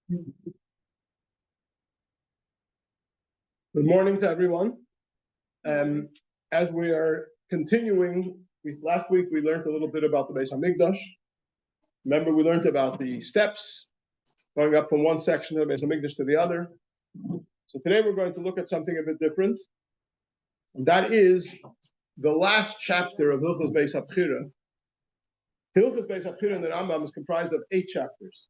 Good morning to everyone. As we are continuing, last week we learned a little bit about the Beis Hamikdash. Remember, we learned about the steps going up from one section of the Beis Hamikdash to the other. So today we're going to look at something a bit different, and that is the last chapter of Hilchos Beis Habchira. Hilchos Beis Habchira in the Rambam is comprised of 8 chapters.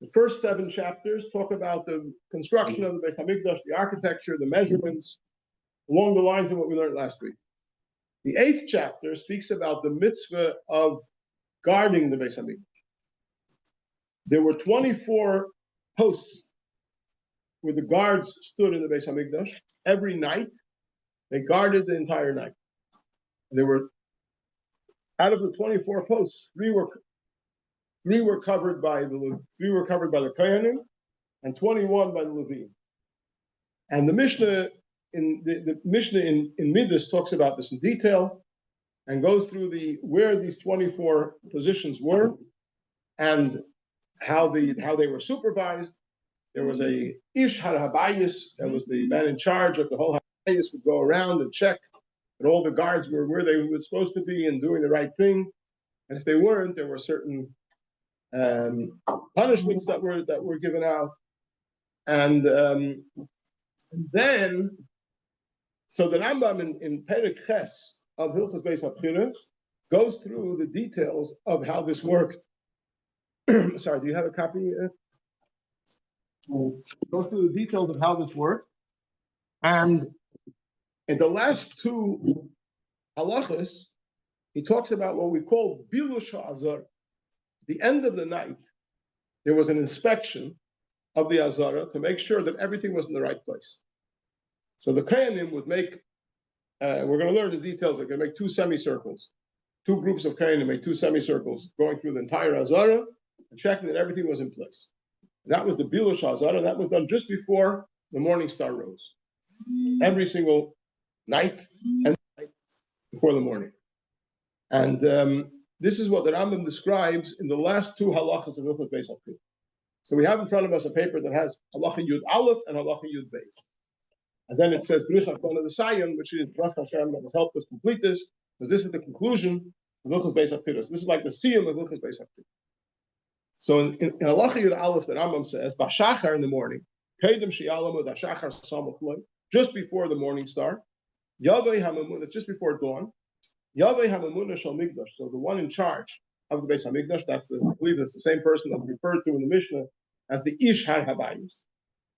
The first 7 chapters talk about the construction of the Beis Hamikdash, the architecture, the measurements, along the lines of what we learned last week. The 8th chapter speaks about the mitzvah of guarding the Beis Hamikdash. There were 24 posts where the guards stood in the Beis Hamikdash. Every night, they guarded the entire night. There were, out of the 24 posts, three were covered by the Kohanim, and 21 by the Levim. And the Mishnah in Midas talks about this in detail and goes through where these 24 positions were and how they were supervised. There was a Ish Habayis, that was the man in charge of the whole Habayis, would go around and check that all the guards were where they were supposed to be and doing the right thing. And if they weren't, there were certain punishments that were given out. And then, so the Rambam in Perek Ches of Hilchos Beis Habchira goes through the details of how this worked. Sorry, do you have a copy? Goes through the details of how this worked. And in the last 2 halachas, he talks about what we call Bilush HaAzar. At the end of the night, there was an inspection of the Azara to make sure that everything was in the right place. So the Kohanim would make, we're going to learn the details, they're going to make 2 semicircles. 2 groups of Kohanim make 2 semicircles going through the entire Azara and checking that everything was in place. And that was the Bilush Azara. That was done just before the morning star rose. Every single night and night before the morning. And this is what the Rambam describes in the last 2 halachas of Hilchos Beis Habchira. So we have in front of us a paper that has halacha Yud Aleph and halacha Yud Beis. And then it says Brich HaKona the Sayon, which is Baruch Hashem that has helped us complete this, because this is the conclusion of Hilchos Beis Habchira. So this is like the siyum of Hilchos Beis Habchira. So in halacha Yud Aleph, the Rambam says, Bashachar in the morning, Kedem Shi'alamu Dashachar Samuch Loi, just before the morning star, Yavei HaMamun, it's just before dawn, Yavei HaMamun Shal Migdash, so the one in charge of the Beis Hamikdash, I believe it's the same person that we referred to in the Mishnah as the Ish Habayis.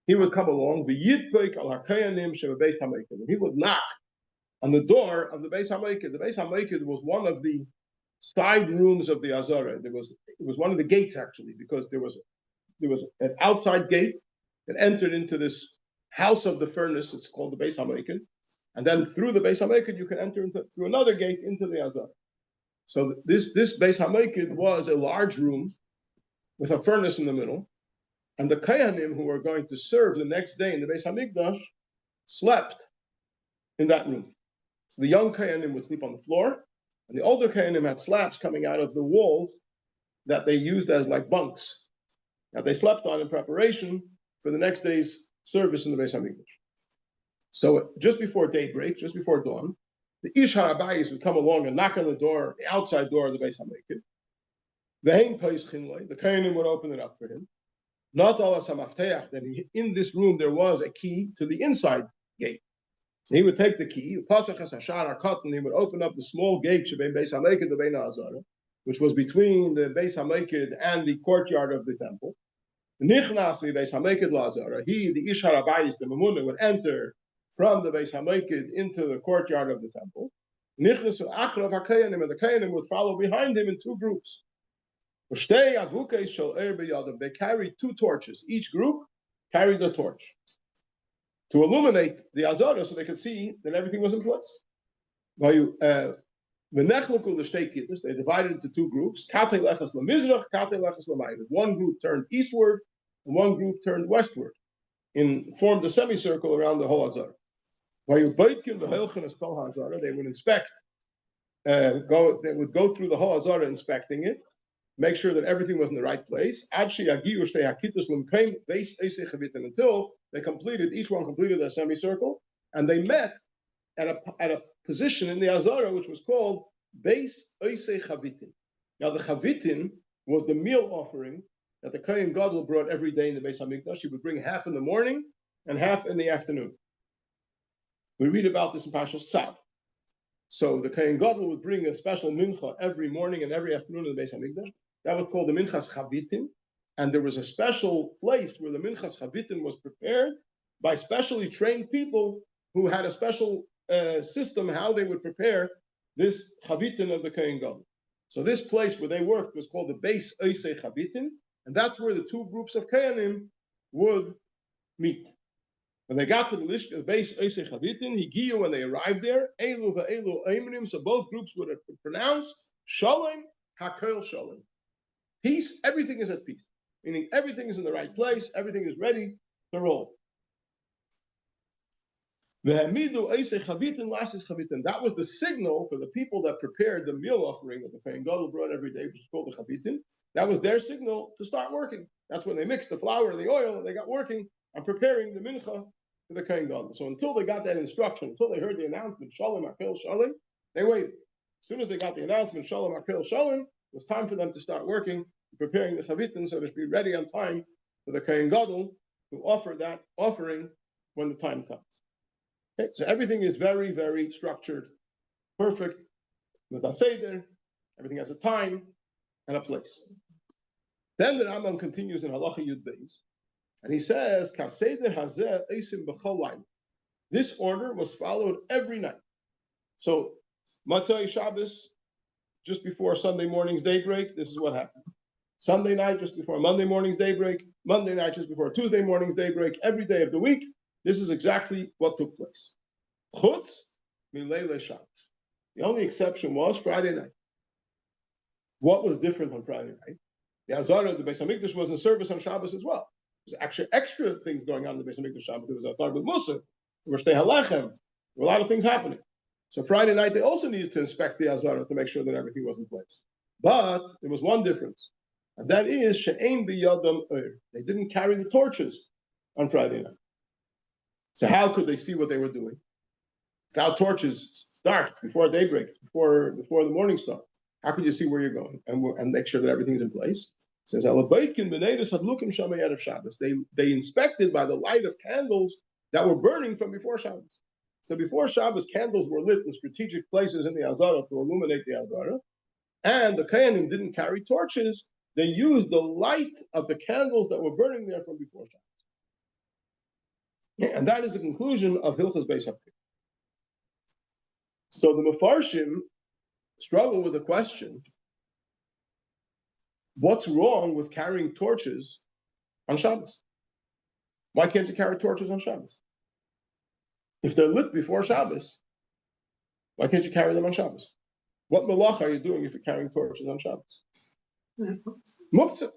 He would come along, the Yitpeik al HaKohanim Sheba Beis Hamikdash, and he would knock on the door of the Beis Hamikdash. The Beis Hamikdash was one of the side rooms of the Azara. It was one of the gates actually, because there was an outside gate that entered into this house of the furnace. It's called the Beis Hamikdash, and then through the Beis Hamikdash you can enter through another gate into the Azara. So this Beis Hamikdash was a large room with a furnace in the middle, and the Kohanim who were going to serve the next day in the Beis Hamikdash slept in that room. So the young Kohanim would sleep on the floor, and the older Kohanim had slabs coming out of the walls that they used as like bunks that they slept on in preparation for the next day's service in the Beis Hamikdash. So just before daybreak, just before dawn, the Ish Habayis would come along and knock on the door, the outside door of the Beis Hamikdash. The Kohanim would open it up for him. Not all as hamafteyach, that in this room there was a key to the inside gate. So he would take the key, he would open up the small gate, which was between the Beis Hamikdash and the courtyard of the temple. He, the Ish Habayis, the Mamuna, would enter from the Beis Hamikdash into the courtyard of the temple. And the Kohanim would follow behind him in 2 groups. They carried 2 torches. Each group carried a torch to illuminate the Azara so they could see that everything was in place. They divided into 2 groups. One group turned eastward and one group turned westward and formed a semicircle around the whole Azara. They would inspect, they would go through the whole Azara inspecting it. make sure that everything was in the right place, until each one completed a semicircle, and they met at a position in the Azara which was called Beis Oisei Chavitin. Now the Chavitin was the meal offering that the Kohen Gadol brought every day in the Beis Hamikdash. He would bring half in the morning and half in the afternoon. We read about this in Parshas Tzav. So the Kohen Gadol would bring a special mincha every morning and every afternoon in the Beis Hamikdash. That was called the Minchas Chavitin, and there was a special place where the Minchas Chavitin was prepared by specially trained people who had a special system how they would prepare this Chavitin of the Kohen Gadol. So this place where they worked was called the Beis Oisei Chavitin, and that's where the two groups of Kohanim would meet. When they got to the Beis Oisei Chavitin, Higiyu, when they arrived there, Elu va'elu Eimrim, so both groups would pronounce Shalom HaKol Shalom. Peace, everything is at peace. Meaning everything is in the right place, everything is ready to roll. That was the signal for the people that prepared the meal offering that the Kohen Gadol brought every day, which is called the Chavitin. That was their signal to start working. That's when they mixed the flour and the oil, and they got working on preparing the mincha for the Kohen Gadol. So until they got that instruction, until they heard the announcement, Shalom HaKol Shalom, they waited. As soon as they got the announcement, Shalom HaKol Shalom, it was time for them to start working, preparing the Chavitin, so they should be ready on time for the Kohen Gadol to offer that offering when the time comes. Okay, so everything is very, very structured, perfect. With a seder, everything has a time and a place. Then the Rambam continues in Halacha Yud Beis, and he says, "Kaseder hazeh eisim b'chol layla." This order was followed every night. So Masei Shabbos, just before Sunday morning's daybreak, this is what happened. Sunday night, just before Monday morning's daybreak. Monday night, just before Tuesday morning's daybreak. Every day of the week. This is exactly what took place. Chutz mileilei Shabbos. The only exception was Friday night. What was different on Friday night? The Azara, the Beis Hamikdash, was in service on Shabbos as well. There's actually extra things going on in the Beis Hamikdash Shabbos. There was a Tarbut Musa, there were Shtei Halechem, there were a lot of things happening. So Friday night, they also needed to inspect the Azara to make sure that everything was in place. But there was one difference, and that is she'ein biyadam oir. They didn't carry the torches on Friday night. So how could they see what they were doing? Without torches, it's dark, it's before daybreak, it's before the morning star. How could you see where you're going and make sure that everything's in place? It says, they inspected by the light of candles that were burning from before Shabbos. So before Shabbos, candles were lit in strategic places in the Azara to illuminate the Azara, and the Kohanim didn't carry torches. They used the light of the candles that were burning there from before Shabbos. Yeah, and that is the conclusion of Hilchos Beis Hamikdash. So the Mefarshim struggle with the question, what's wrong with carrying torches on Shabbos? Why can't you carry torches on Shabbos? If they're lit before Shabbos, why can't you carry them on Shabbos? What malach are you doing if you're carrying torches on Shabbos? Muktzah,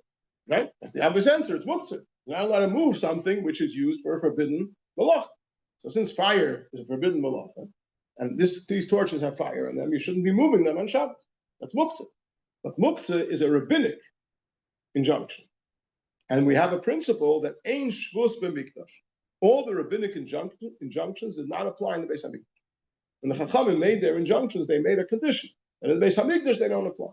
right? That's the obvious answer. It's muktzah. You're not allowed to move something which is used for a forbidden malach. So since fire is a forbidden malach, and these torches have fire in them, you shouldn't be moving them on Shabbos. That's muktzah. But muktzah is a rabbinic injunction. And we have a principle that ein shvus b'mikdash. All the rabbinic injunctions did not apply in the Beis Hamikdash. When the Chachamim made their injunctions, they made a condition. And in the Beis Hamikdash, they don't apply.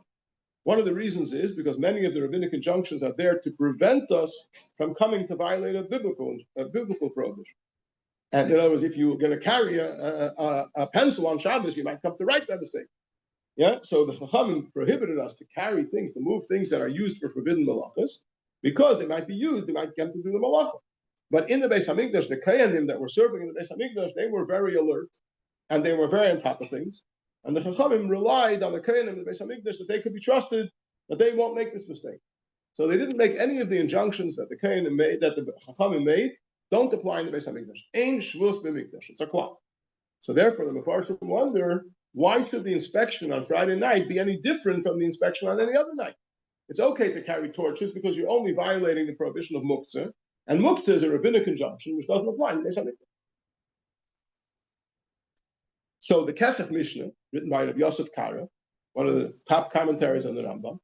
One of the reasons is because many of the rabbinic injunctions are there to prevent us from coming to violate a biblical prohibition. And in other words, if you're going to carry a pencil on Shabbos, you might come to write by mistake. Yeah, so the Chachamim prohibited us to carry things, to move things that are used for forbidden malachas, because they might be used, they might come to do the malacha. But in the Beis Hamikdash, the Kohanim that were serving in the Beis Hamikdash, they were very alert, and they were very on top of things. And the Chachamim relied on the Kohanim in the Beis Hamikdash that they could be trusted, that they won't make this mistake. So they didn't make any of the injunctions that the Kohanim made, that the Chachamim made, don't apply in the Beis Hamikdash. Ein shvus b'mikdash. It's a clock. So therefore, the Mefarshim wonder, why should the inspection on Friday night be any different from the inspection on any other night? It's okay to carry torches because you're only violating the prohibition of muktzah, and muktzah is a rabbinic injunction which doesn't apply in the Beis Hamikdash. So the Kesef Mishnah, written by Rabbi Yosef Kara, one of the top commentaries on the Rambam,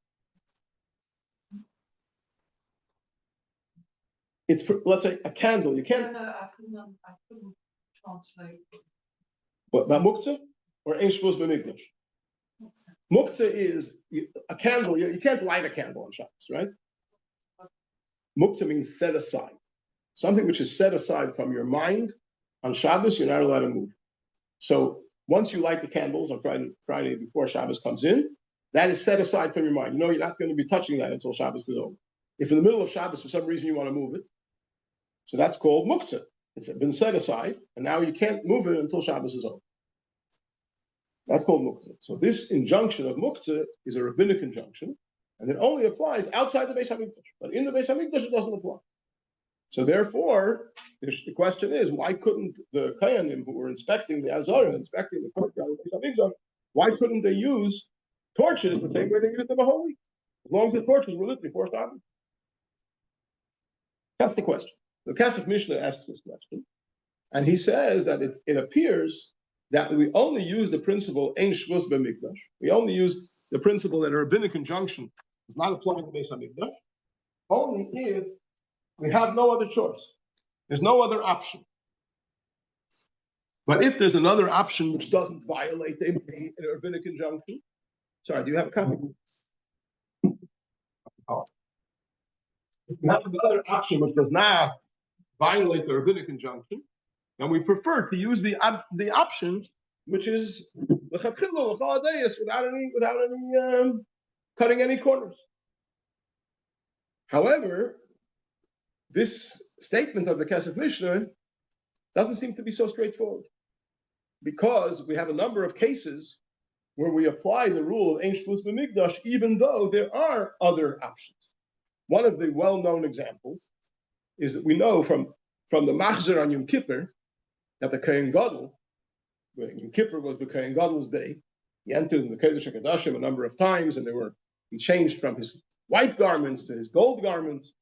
It's for, let's say, a candle. You can't. No, I couldn't translate. What, about muktzah or ein shvus b'mikdash? Muktzah is a candle. You can't light a candle on Shabbos, right? Muktzah means set aside. Something which is set aside from your mind on Shabbos, you're not allowed to move. So once you light the candles on Friday before Shabbos comes in, that is set aside from your mind. You know you're not going to be touching that until Shabbos is over. If in the middle of Shabbos, for some reason, you want to move it, so that's called muktzah. It's been set aside, and now you can't move it until Shabbos is over. That's called muktzah. So this injunction of muktzah is a rabbinic injunction, and it only applies outside the Beis Hamikdash. But in the Beis Hamikdash, it doesn't apply. So therefore, the question is, why couldn't the Kayanim who were inspecting the Azara, inspecting the courtyard of the Beis Hamikdash, why couldn't they use torches the same way they used them a whole week? As long as the torches were lit before Shabbos. That's the question. The Kesef Mishnah asks this question, and he says that it appears that we only use the principle ein shvus b'mikdash. We only use the principle that a rabbinic injunction is not applying to Beis Hamikdash, only if we have no other choice. There's no other option. But if there's another option which doesn't violate the rabbinic injunction, sorry, do you have a copy? Oh. If you have another option which does not violate the rabbinic injunction, then we prefer to use the option which is without any cutting any corners. However, this statement of the Kesef Mishnah doesn't seem to be so straightforward, because we have a number of cases where we apply the rule of ein shvus b'mikdash, even though there are other options. One of the well-known examples is that we know from the Machzor on Yom Kippur that the Kohen Gadol, when Yom Kippur was the Kohen Gadol's day, he entered in the Kodesh HaKadoshim a number of times, and he changed from his white garments to his gold garments.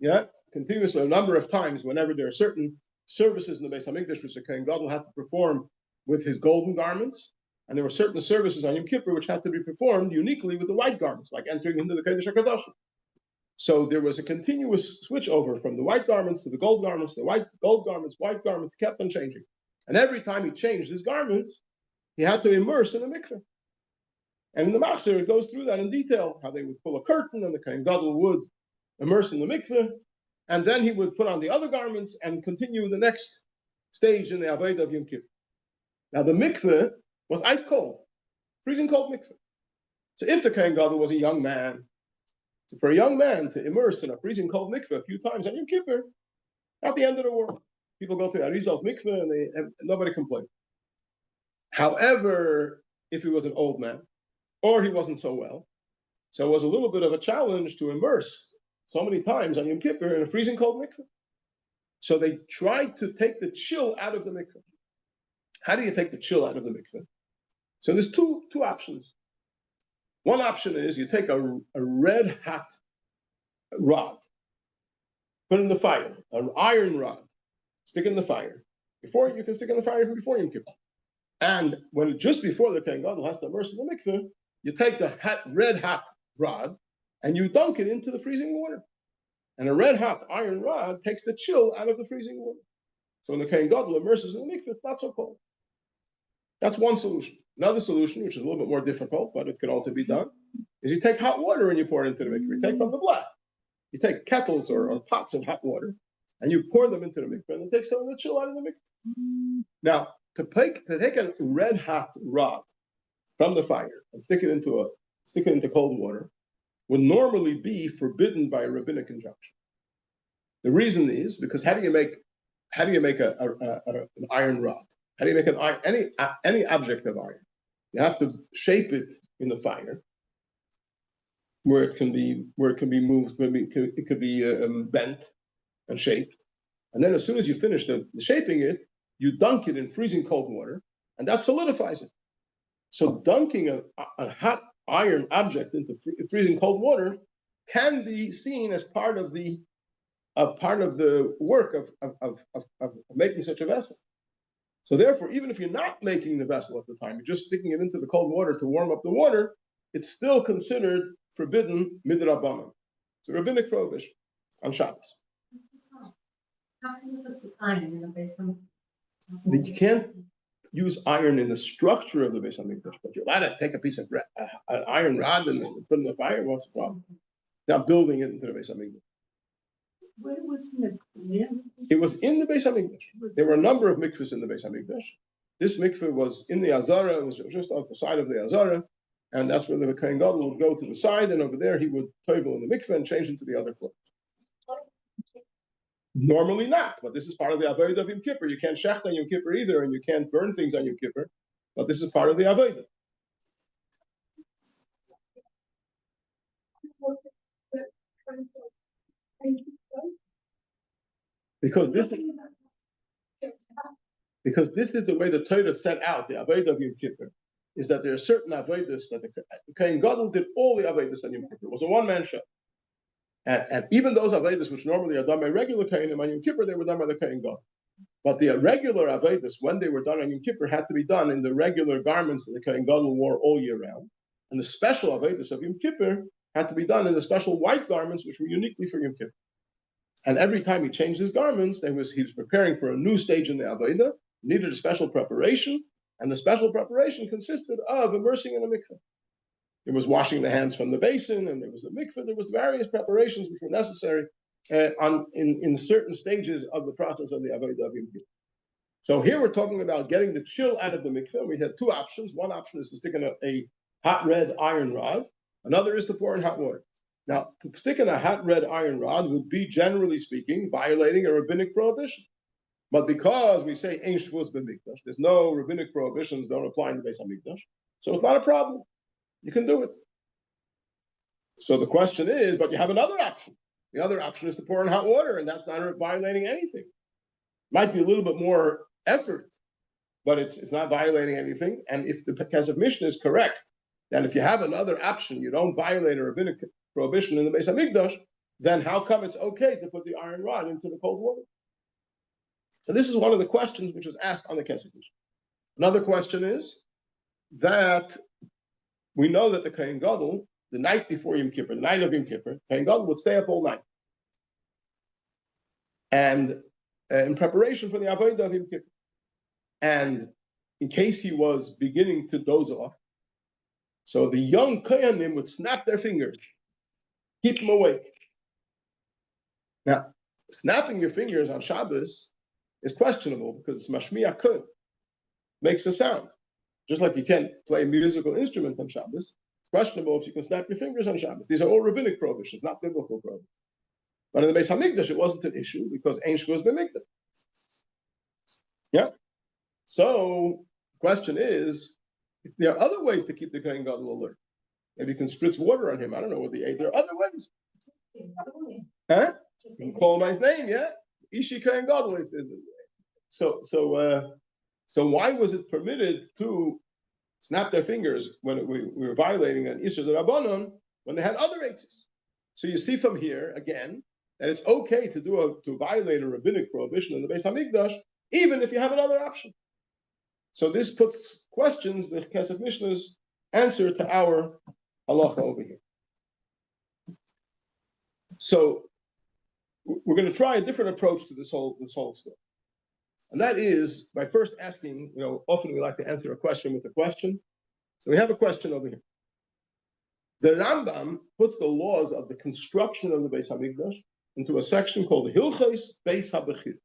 Yeah, continuously a number of times whenever there are certain services in the Beis Hamikdash which the Kohen Gadol had to perform with his golden garments, and there were certain services on Yom Kippur which had to be performed uniquely with the white garments, like entering into the Kodesh HaKadoshim. So there was a continuous switch over from the white garments to the gold garments, gold garments, white garments, kept on changing. And every time he changed his garments, he had to immerse in the mikveh. And in the Masei, it goes through that in detail, how they would pull a curtain and the Kohen Gadol would immerse in the mikveh, and then he would put on the other garments and continue the next stage in the Avodah of Yom Kippur. Now the mikveh was ice cold, freezing cold mikveh. So if the Kohen Gadol was a young man, so for a young man to immerse in a freezing cold mikveh a few times on Yom Kippur, not the end of the world. People go to Arizal's mikveh and nobody complained. However, if he was an old man, or he wasn't so well, so it was a little bit of a challenge to immerse so many times on Yom Kippur in a freezing cold mikveh. So they tried to take the chill out of the mikveh. How do you take the chill out of the mikveh? So there's two options. One option is you take a red hot rod, put it in the fire, an iron rod, stick it in the fire. You can stick it in the fire even before Yom Kippur. And just before the Kohen Gadol has to immerse in the mikveh, you take the red hot rod and you dunk it into the freezing water. And a red hot iron rod takes the chill out of the freezing water. So when the Kohen Gadol immerses in the mikveh, it's not so cold. That's one solution. Another solution, which is a little bit more difficult, but it can also be done, is you take hot water and you pour it into the mikveh. You take from the black. You take kettles or pots of hot water and you pour them into the mikveh, and it takes some of the chill out of the mikveh. Now, to take a red hot rod from the fire and stick it into cold water would normally be forbidden by a rabbinic injunction. The reason is because how do you make an iron rod? How do you make any object of iron? You have to shape it in the fire, where it can be moved. It could be bent and shaped, and then as soon as you finish the shaping it, you dunk it in freezing cold water, and that solidifies it. So dunking a hot iron object into freezing cold water can be seen as part of the work of making such a vessel. So therefore, even if you're not making the vessel at the time, you're just sticking it into the cold water to warm up the water, it's still considered forbidden midrabanan. It's a rabbinic prohibition on Shabbos. How can you put the iron in the basement? You can't use iron in the structure of the Beis Hamikdash, but you're allowed to take a piece of an iron rod and put it in the fire. What's the problem? Not building it into the Beis Hamikdash. Where was it? Yeah. It was in the Beis Hamikdash. There were a number of mikvahs in the Beis Hamikdash. This mikvah was in the Azara. It was just off the side of the Azara, and that's where the Kohen Gadol would go to the side, and over there he would tovel in the mikvah and change into the other clothes. Normally not, but this is part of the Avodah of Yom Kippur. You can't shecht on Yom Kippur either, and you can't burn things on Yom Kippur, but this is part of the Avodah. Because this is the way the Torah set out the Avodah of Yom Kippur, is that there are certain Avodas that the Kohen Gadol did all the Avodas on Yom Kippur. It was a one-man show. And even those Avodas which normally are done by regular Kohenim on Yom Kippur, they were done by the Kohen Gadol. But the regular Avodas, when they were done on Yom Kippur, had to be done in the regular garments that the Kohen Gadol wore all year round. And the special Avodas of Yom Kippur had to be done in the special white garments which were uniquely for Yom Kippur. And every time he changed his garments, he was preparing for a new stage in the Avodah, needed a special preparation, and the special preparation consisted of immersing in a mikveh. It was washing the hands from the basin, and there was a mikveh. There was various preparations which were necessary in certain stages of the process of the Avodah of Yom Kippur. So here we're talking about getting the chill out of the mikveh. We had two options. One option is to stick in a hot red iron rod. Another is to pour in hot water. Now, to stick in a hot red iron rod would be, generally speaking, violating a rabbinic prohibition. But because we say Ein Shvus B'Mikdash, there's no rabbinic prohibitions don't apply in the Beis Hamikdash, so it's not a problem. You can do it. So the question is, but you have another option. The other option is to pour in hot water, and that's not violating anything. Might be a little bit more effort, but it's not violating anything. And if the Kesef Mishnah is correct, then if you have another option, you don't violate a rabbinic prohibition in the Beis Hamikdash, then how come it's okay to put the iron rod into the cold water? So this is one of the questions which is asked on the Kesef Mishnah. Another question is that we know that the Kohen Gadol, the night before Yom Kippur, the night of Yom Kippur, Kohen Gadol would stay up all night. And in preparation for the Avodah of Yom Kippur. And in case he was beginning to doze off, so the young Kohanim would snap their fingers, keep him awake. Now, snapping your fingers on Shabbos is questionable because it's mashmiya kun, makes a sound. Just like you can't play a musical instrument on Shabbos, it's questionable if you can snap your fingers on Shabbos. These are all rabbinic prohibitions, not biblical prohibitions. But in the Beis Hamikdash, it wasn't an issue because Ein Shvus B'Mikdash. Yeah. So the question is, there are other ways to keep the Kohen Gadol alert. Maybe you can spritz water on him. I don't know what the ate. There are other ways. Huh? You can call him by his name, yeah. Ishi Kohen Gadol. So why was it permitted to snap their fingers when we were violating an Isur D'Rabbanan when they had other eitzes? So you see from here again that it's okay to violate a rabbinic prohibition in the Beis Hamikdash, even if you have another option. So this puts questions the Kesef Mishnah's answer to our halacha over here. So we're going to try a different approach to this whole story. And that is by first asking, often we like to answer a question with a question. So we have a question over here. The Rambam puts the laws of the construction of the Beis Hamikdash into a section called Hilchos Beis HaBechir,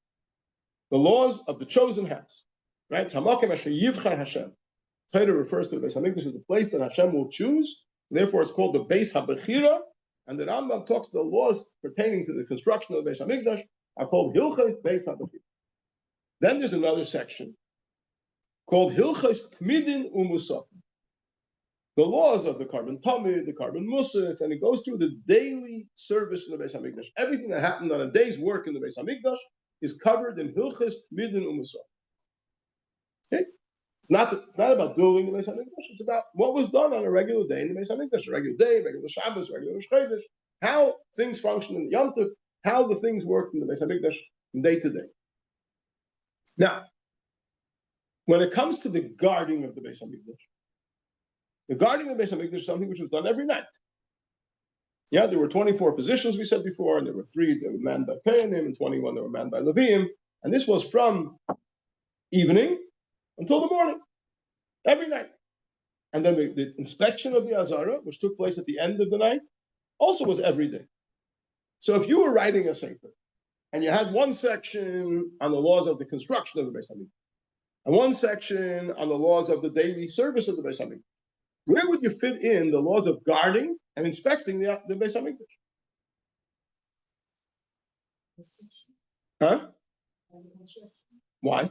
the laws of the chosen house. Right? Hamakom asher yivchar Hashem. Torah refers to the Beis Hamikdash as the place that Hashem will choose. Therefore, it's called the Beis HaBechira. And the Rambam talks the laws pertaining to the construction of the Beis Hamikdash are called Hilchos Beis HaBechira. Then there's another section called Hilchos Tmidin Umusafim, the laws of the carbon tamid, the carbon musaf, and it goes through the daily service in the Beis Hamikdash. Everything that happened on a day's work in the Beis Hamikdash is covered in Hilchos Tmidin Umusafim. Okay? It's not about building the Beis Hamikdash. It's about what was done on a regular day in the Beis Hamikdash, a regular day, regular Shabbos, regular Chodesh, how things function in the Yom Tov, how the things work in the Beis Hamikdash from day to day. Now, when it comes to the guarding of the Beis Hamikdash, the guarding of the Beis Hamikdash is something which was done every night. Yeah, there were 24 positions we said before, and there were 3 that were manned by Kohanim, and 21 that were manned by Leviim, and this was from evening until the morning, every night. And then the inspection of the Azara, which took place at the end of the night, also was every day. So if you were writing a sefer, and you had one section on the laws of the construction of the Beis Hamikdash, and one section on the laws of the daily service of the Beis Hamikdash, where would you fit in the laws of guarding and inspecting the Beis Hamikdash? Huh? Why?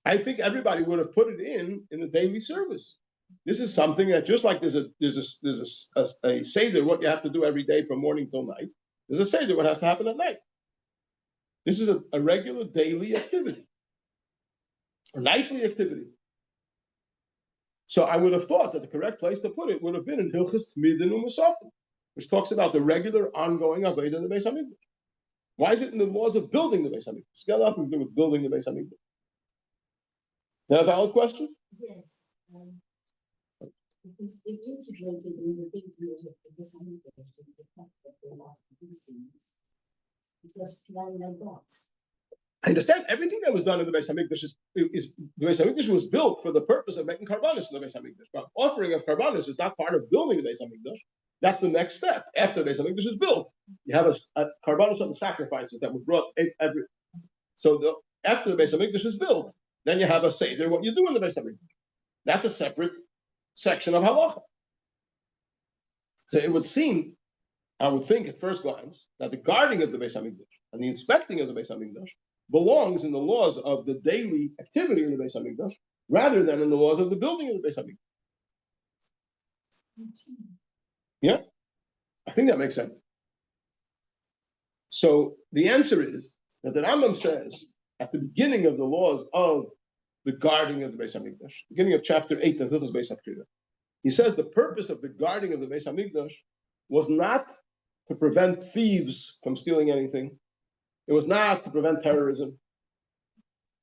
I think everybody would have put it in the daily service. This is something that just like there's a seder what you have to do every day from morning till night. There's a seder what has to happen at night. This is a regular daily activity, or nightly activity. So I would have thought that the correct place to put it would have been in Hilchos Tmidin U'Musafin, which talks about the regular ongoing Avodah of the Beis Hamikdash. Why is it in the laws of building the Beis Hamikdash? It's got nothing to do with building the Beis Hamikdash. Is that a valid question? Yes. It integrated in the big view of the Beis Hamikdash to the fact that the last producings just flying like that. I understand everything that was done in the Beis Hamikdash is the Beis Hamikdash was built for the purpose of making karbanos in the Beis Hamikdash. But offering of karbanos is not part of building the Beis Hamikdash. That's the next step. After the Beis Hamikdash is built, you have a karbanos of the sacrifices that were brought every. So after the Beis Hamikdash is built, then you have a seder what you do in the Beis Hamikdash. That's a separate section of halacha. So it would seem, I would think at first glance, that the guarding of the Beis Hamikdash and the inspecting of the Beis Hamikdash belongs in the laws of the daily activity in the Beis Hamikdash rather than in the laws of the building of the Beis Hamikdash. Yeah, I think that makes sense. So the answer is that the Rambam says at the beginning of the laws of the guarding of the Beis Hamikdash, beginning of chapter 8 of Hilchos Beis Hamikdash, he says the purpose of the guarding of the Beis Hamikdash was not to prevent thieves from stealing anything. It was not to prevent terrorism.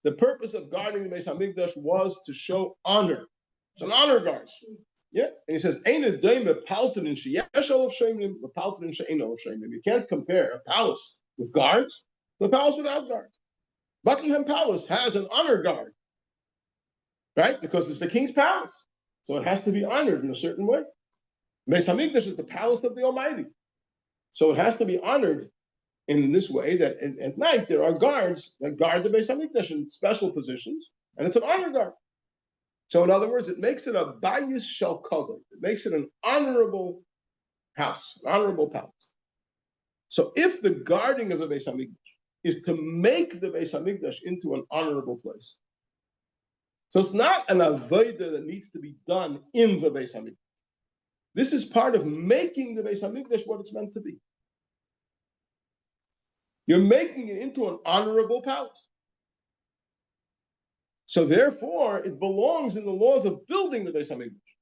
The purpose of guarding the Beis Hamikdash was to show honor. It's an honor guard. Yeah, and he says, you can't compare a palace with guards to a palace without guards. Buckingham Palace has an honor guard, right? Because it's the king's palace. So it has to be honored in a certain way. Beis Hamikdash is the palace of the Almighty. So it has to be honored in this way that at night there are guards that guard the Beis Hamikdash in special positions, and it's an honor guard. So in other words, it makes it a bayis shel kavod. It makes it an honorable house, an honorable palace. So if the guarding of the Beis Hamikdash is to make the Beis Hamikdash into an honorable place, so it's not an avodah that needs to be done in the Beis Hamikdash. This is part of making the Beis Hamikdash what it's meant to be. You're making it into an honorable palace. So therefore, it belongs in the laws of building the Beis Hamikdash.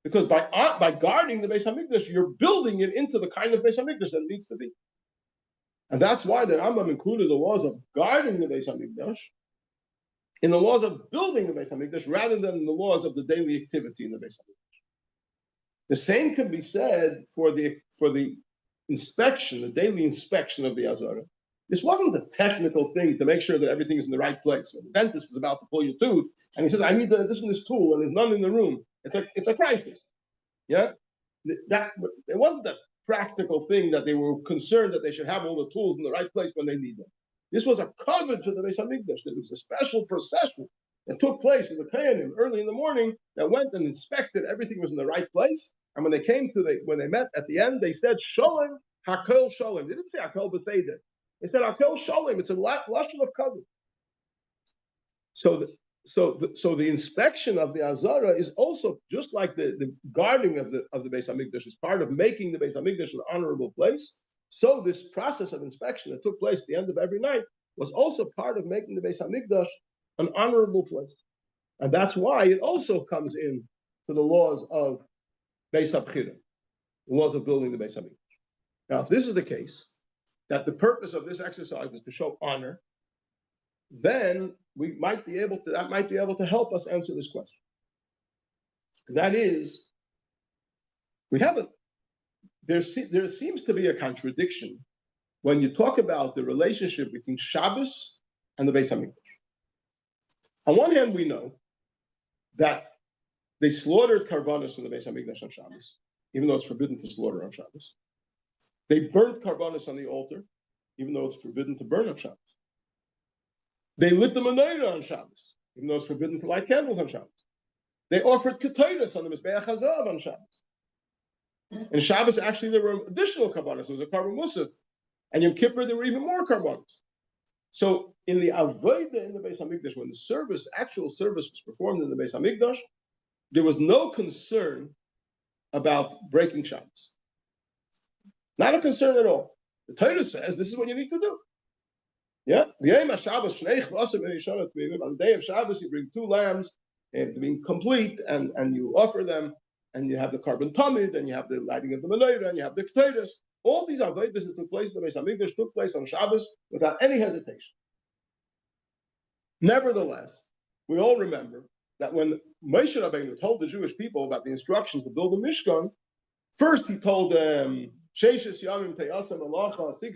Because by guarding the Beis Hamikdash, you're building it into the kind of Beis Hamikdash that it needs to be. And that's why the Rambam included the laws of guarding the Beis Hamikdash in the laws of building the Beis Hamikdash rather than in the laws of the daily activity in the Beis Hamikdash. The same can be said for the inspection, the daily inspection of the Azara. This wasn't a technical thing to make sure that everything is in the right place. When the dentist is about to pull your tooth, and he says, "I need this and this tool," and there's none in the room. It's a crisis. Yeah, it wasn't a practical thing that they were concerned that they should have all the tools in the right place when they need them. This was a covet to the Beis Hamikdash. There was a special procession that took place with the Kohanim early in the morning that went and inspected everything was in the right place. And when they met at the end, they said, "Sholem Hakol Sholem." They didn't say Hakol B'Seder. They said Hakol Sholem. It's a lashon of covet. So the inspection of the Azara is also just like the guarding of the Beis Hamikdash is part of making the Beis Hamikdash an honorable place. So this process of inspection that took place at the end of every night was also part of making the Beis Hamikdash an honorable place, and that's why it also comes in to the laws of Beis Habchira, the laws of building the Beis Hamikdash. Now, if this is the case, that the purpose of this exercise is to show honor, then that might be able to help us answer this question. And that is, we have there seems to be a contradiction when you talk about the relationship between Shabbos and the Beis Hamikdash. On one hand, we know that they slaughtered karbanos in the Beis Hamikdash on Shabbos, even though it's forbidden to slaughter on Shabbos. They burnt karbanos on the altar, even though it's forbidden to burn on Shabbos. They lit the menorah on Shabbos, even though it's forbidden to light candles on Shabbos. They offered ketayros on the Mizbeach HaZahav on Shabbos. And Shabbos, actually, there were additional karbanos. There was a karban musaf. And Yom Kippur, there were even more karbanos. So in the avodah in the Beis Hamikdash, when the actual service was performed in the Beis Hamikdash, there was no concern about breaking Shabbos. Not a concern at all. The Torah says this is what you need to do. Yeah, on the day of Shabbos, you bring 2 lambs, and being complete, and you offer them, and you have the carbon tamid, and you have the lighting of the menorah, and you have the ketayros. All these avodas that took place in the Beis Hamikdash took place on Shabbos without any hesitation. Nevertheless, we all remember that when Moshe Rabbeinu told the Jewish people about the instruction to build a Mishkan, first he told them, 6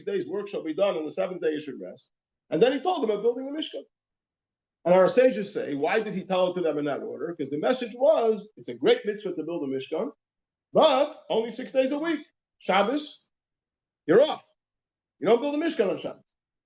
days work shall be done, and the 7th day you should rest. And then he told them about building the Mishkan. And our sages say, why did he tell it to them in that order? Because the message was, it's a great mitzvah to build a Mishkan, but only 6 days a week. Shabbos, you're off. You don't build a Mishkan on Shabbos.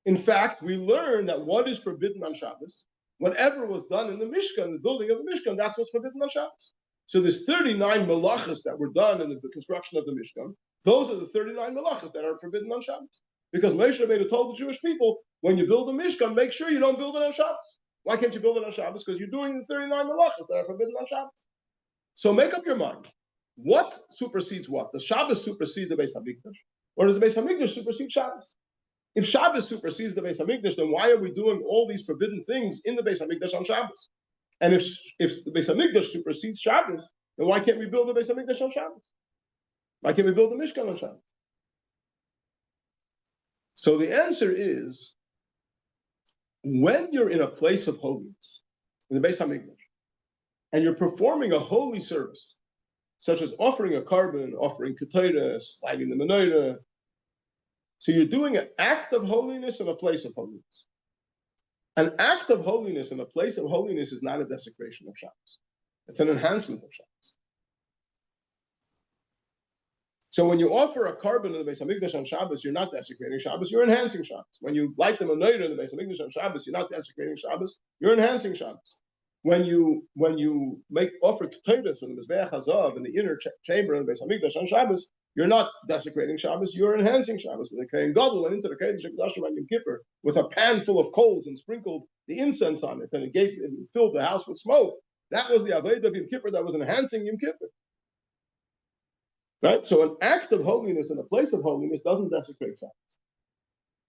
In fact, we learn that what is forbidden on Shabbos, whatever was done in the Mishkan, the building of the Mishkan, that's what's forbidden on Shabbos. So there's 39 malachas that were done in the construction of the Mishkan. Those are the 39 malachas that are forbidden on Shabbos. Because Moshe Rabbeinu told the Jewish people, when you build a Mishkan, make sure you don't build it on Shabbos. Why can't you build it on Shabbos? Because you're doing the 39 malachas that are forbidden on Shabbos. So make up your mind. What supersedes what? Does Shabbos supersede the Beis Hamikdash? Or does the Beis Hamikdash supersede Shabbos? If Shabbos supersedes the Beis Hamikdash, then why are we doing all these forbidden things in the Beis Hamikdash on Shabbos? And if the Beis Hamikdash supersedes Shabbos, then why can't we build the Beis Hamikdash on Shabbos? Why can't we build the Mishkan on Shabbos? So the answer is, when you're in a place of holiness, in the Beis Hamikdash, and you're performing a holy service, such as offering a carbon, offering ketayros, lighting the menorah, so you're doing an act of holiness in a place of holiness. An act of holiness in a place of holiness is not a desecration of Shabbos. It's an enhancement of Shabbos. So when you offer a carbon in the Beis Hamikdash on Shabbos, you're not desecrating Shabbos, you're enhancing Shabbos. When you light the menorah in the Beis Hamikdash on Shabbos, you're not desecrating Shabbos, you're enhancing Shabbos. When you offer ketayros in the Mizbeach HaZahav in the inner chamber in the Beis Hamikdash on Shabbos, you're not desecrating Shabbos, you're enhancing Shabbos. When the Kohen Gadol went into the Kodesh HaKodashim on Yom Kippur with a pan full of coals and sprinkled the incense on it, and it filled the house with smoke, that was the Avodah of Yom Kippur that was enhancing Yom Kippur. Right? So an act of holiness in a place of holiness doesn't desecrate Shabbos.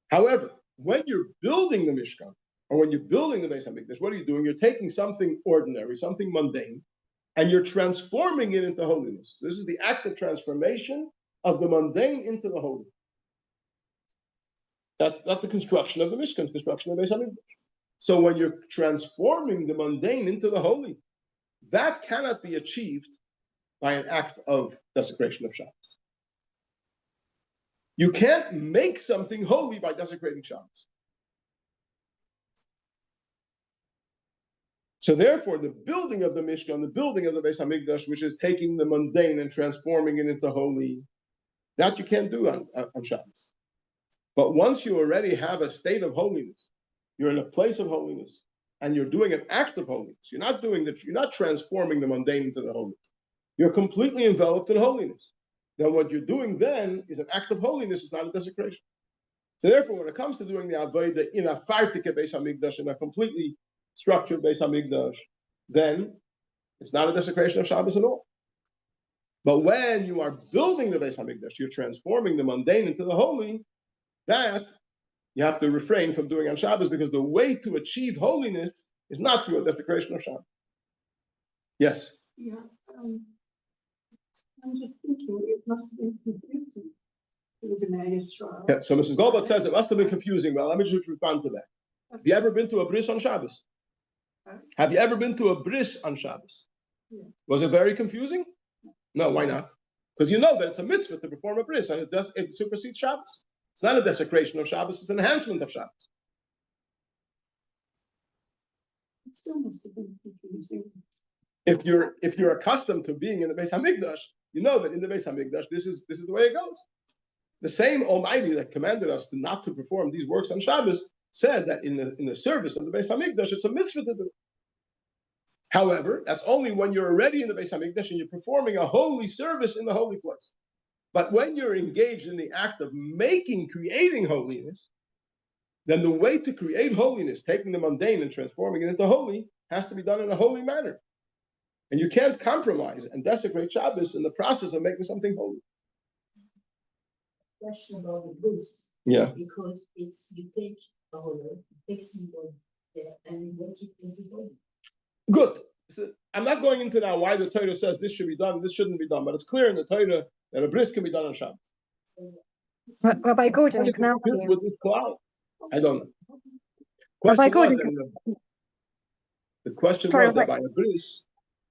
However, when you're building the Mishkan, or when you're building the Beis Hamikdash, what are you doing? You're taking something ordinary, something mundane, and you're transforming it into holiness. This is the act of transformation of the mundane into the holy. That's the construction of the Mishkan, construction of the Beis Hamikdash. So when you're transforming the mundane into the holy, that cannot be achieved by an act of desecration of Shabbos. You can't make something holy by desecrating Shabbos. So therefore, the building of the Mishkan, the building of the Beis Hamikdash, which is taking the mundane and transforming it into holy, that you can't do on Shabbos. But once you already have a state of holiness, you're in a place of holiness, and you're doing an act of holiness. You're not doing that. You're not transforming the mundane into the holy. You're completely enveloped in holiness. Then what you're doing then is an act of holiness. It's not a desecration. So therefore, when it comes to doing the avodah in a fartike Beis Hamikdash, in a completely structured Beis Hamikdash, then it's not a desecration of Shabbos at all. But when you are building the Beis Hamikdash, you're transforming the mundane into the holy, that you have to refrain from doing on Shabbos, because the way to achieve holiness is not through a desecration of Shabbos. Yes? Yeah, I'm just thinking it must have been confusing. Yeah, so Mrs. Goldblatt says it must have been confusing. Well, let me just respond to that. Have you ever been to a bris on Shabbos? Have you ever been to a bris on Shabbos? Yeah. Was it very confusing? No, why not? Because you know that it's a mitzvah to perform a bris, and it supersedes Shabbos. It's not a desecration of Shabbos, it's an enhancement of Shabbos. It still must have been confusing. If you're accustomed to being in the Beis Hamikdash, you know that in the Beis Hamikdash, this is the way it goes. The same Almighty that commanded us not to perform these works on Shabbos said that in the service of the Beis Hamikdash, it's a mitzvah to do it. However, that's only when you're already in the Beis Hamikdash and you're performing a holy service in the holy place. But when you're engaged in the act of creating holiness, then the way to create holiness, taking the mundane and transforming it into holy, has to be done in a holy manner. And you can't compromise and desecrate Shabbos in the process of making something holy. Question about the bris. Yeah. Because you take a holder, take somebody there, and you make it into holy. Good. So I'm not going into now why the Torah says this should be done, this shouldn't be done, but it's clear in the Torah that a bris can be done on Shabbos. Rabbi Gordon, can I ask you? With this cloud? I don't know. Rabbi Question Gordon, the question sorry, was that by a bris,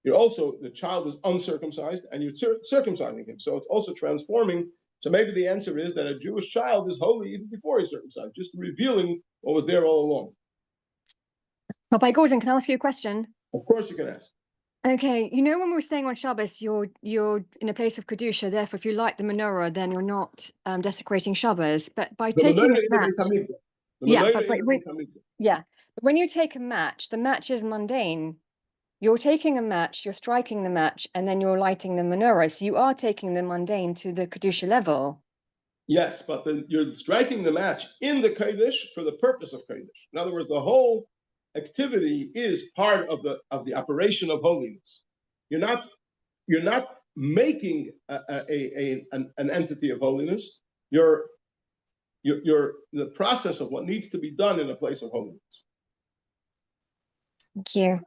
the child is uncircumcised and you're circumcising him. So it's also transforming. So maybe the answer is that a Jewish child is holy even before he's circumcised, just revealing what was there all along. Rabbi Gordon, can I ask you a question? Of course you can ask. Okay, you know when we were saying on Shabbos, you're in a place of kedusha. Therefore, if you light the menorah, then you're not desecrating Shabbos. But by The taking menorah a match, but when you take a match, the match is mundane. You're taking a match, you're striking the match, and then you're lighting the menorah. So you are taking the mundane to the kedusha level. Yes, but then you're striking the match in the Kodesh for the purpose of Kodesh. In other words, the whole activity is part of the operation of holiness. You're not making an entity of holiness. You're the process of what needs to be done in a place of holiness. Thank you.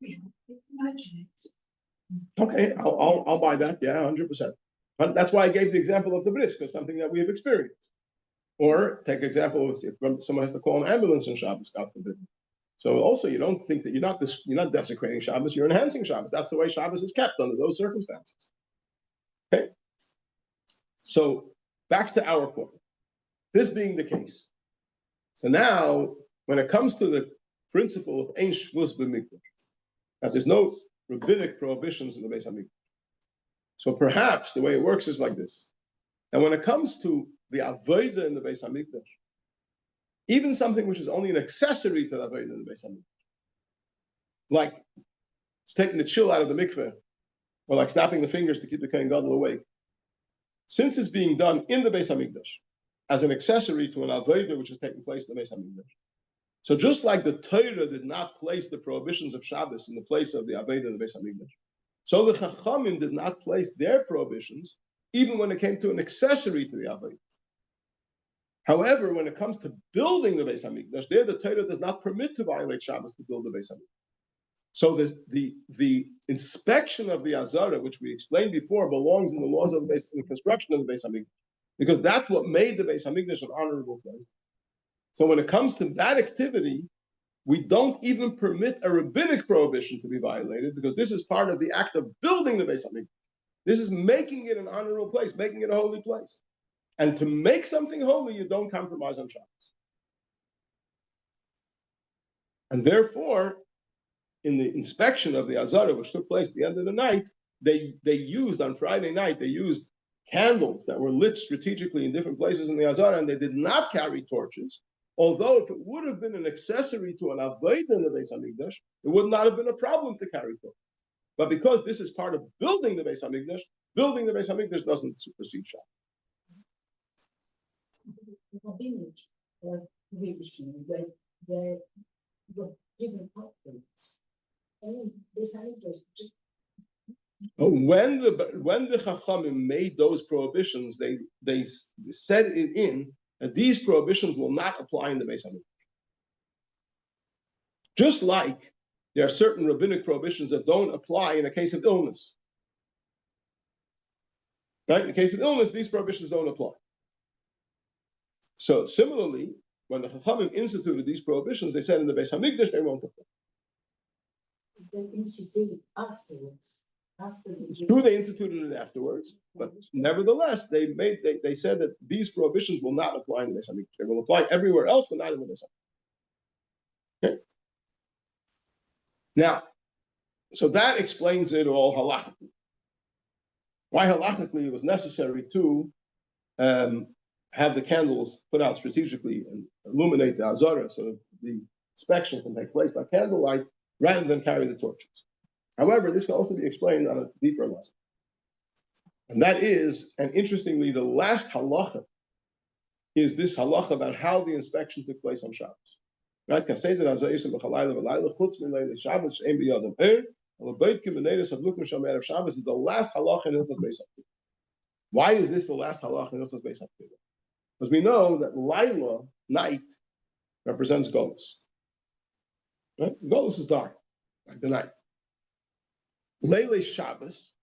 We don't imagine it. Okay, I'll buy that. Yeah, 100%. But that's why I gave the example of the bris, because something that we have experienced. Or take example of if someone has to call an ambulance on Shabbos, God forbid. So also you don't think that you're not desecrating Shabbos, you're enhancing Shabbos. That's the way Shabbos is kept under those circumstances. Okay. So back to our point. This being the case. So now, when it comes to the principle of Ein Shvus B'Mikdash, that there's no rabbinic prohibitions in the Beis Hamikdash. So perhaps the way it works is like this. And when it comes to the Avodah in the Beis Hamikdash, even something which is only an accessory to the Avodah in the Beis Hamikdash, like taking the chill out of the mikveh, or like snapping the fingers to keep the Kohen Gadol awake, since it's being done in the Beis Hamikdash as an accessory to an Avodah which is taking place in the Beis Hamikdash, so just like the Torah did not place the prohibitions of Shabbos in the place of the Avodah in the Beis Hamikdash, so the Chachamim did not place their prohibitions even when it came to an accessory to the Avodah. However, when it comes to building the Beis Hamikdash, there the Torah does not permit to violate Shabbos to build the Beis Hamikdash. So the inspection of the Azara, which we explained before, belongs in the laws of the construction of the Beis Hamikdash, because that's what made the Beis Hamikdash an honorable place. So when it comes to that activity, we don't even permit a rabbinic prohibition to be violated, because this is part of the act of building the Beis Hamikdash. This is making it an honorable place, making it a holy place. And to make something holy, you don't compromise on Shabbos. And therefore, in the inspection of the Azara, which took place at the end of the night, they used, on Friday night, they used candles that were lit strategically in different places in the Azara, and they did not carry torches. Although if it would have been an accessory to an Avodah in the Beis Hamikdash, it would not have been a problem to carry torches. But because this is part of building the Beis Hamikdash doesn't supersede Shabbos. Rabbinic prohibition were given upwards. And this just When the Chachamim made those prohibitions, they said it in that these prohibitions will not apply in the Beis Hamikdash. Just like there are certain rabbinic prohibitions that don't apply in a case of illness. Right? In the case of illness, these prohibitions don't apply. So similarly, when the Chachamim instituted these prohibitions, they said in the Beis Hamikdash they won't apply. They instituted afterwards. It's true they instituted it afterwards, but nevertheless, they said that these prohibitions will not apply in the Masei. They will apply everywhere else, but not in the Masei. Okay. Now, so that explains it all halachically. Why halachically it was necessary to have the candles put out strategically and illuminate the azara so that the inspection can take place by candlelight rather than carry the torches. However, this can also be explained on a deeper level. And that is, and interestingly, the last halacha is this halacha about how the inspection took place on Shabbos. Right? Shabbos is the last halacha in Hilchos Beis HaKli. Why is this the last halacha in Hilchos Beis HaKli? Because we know that Laila, night, represents Golus. Right? Golus is dark, like the night. Leile Shabbos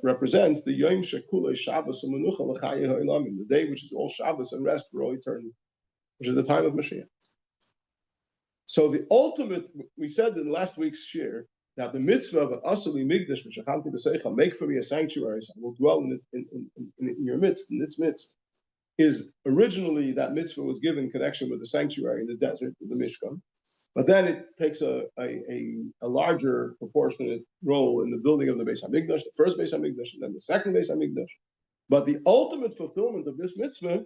represents the Yom Shekule Shabbos U'Menucha L'Chayei Ha'olamim, the day which is all Shabbos and rest for all eternity, which is the time of Mashiach. So the ultimate, we said in last week's shir that the mitzvah of Asuli Migdash V'Shachanti B'Seicha, make for me a sanctuary, so I will dwell in your midst, in its midst, is originally that mitzvah was given in connection with the sanctuary in the desert, the Mishkan. But then it takes a larger proportionate role in the building of the Beis HaMikdash, the first Beis HaMikdash, and then the second Beis HaMikdash. But the ultimate fulfillment of this mitzvah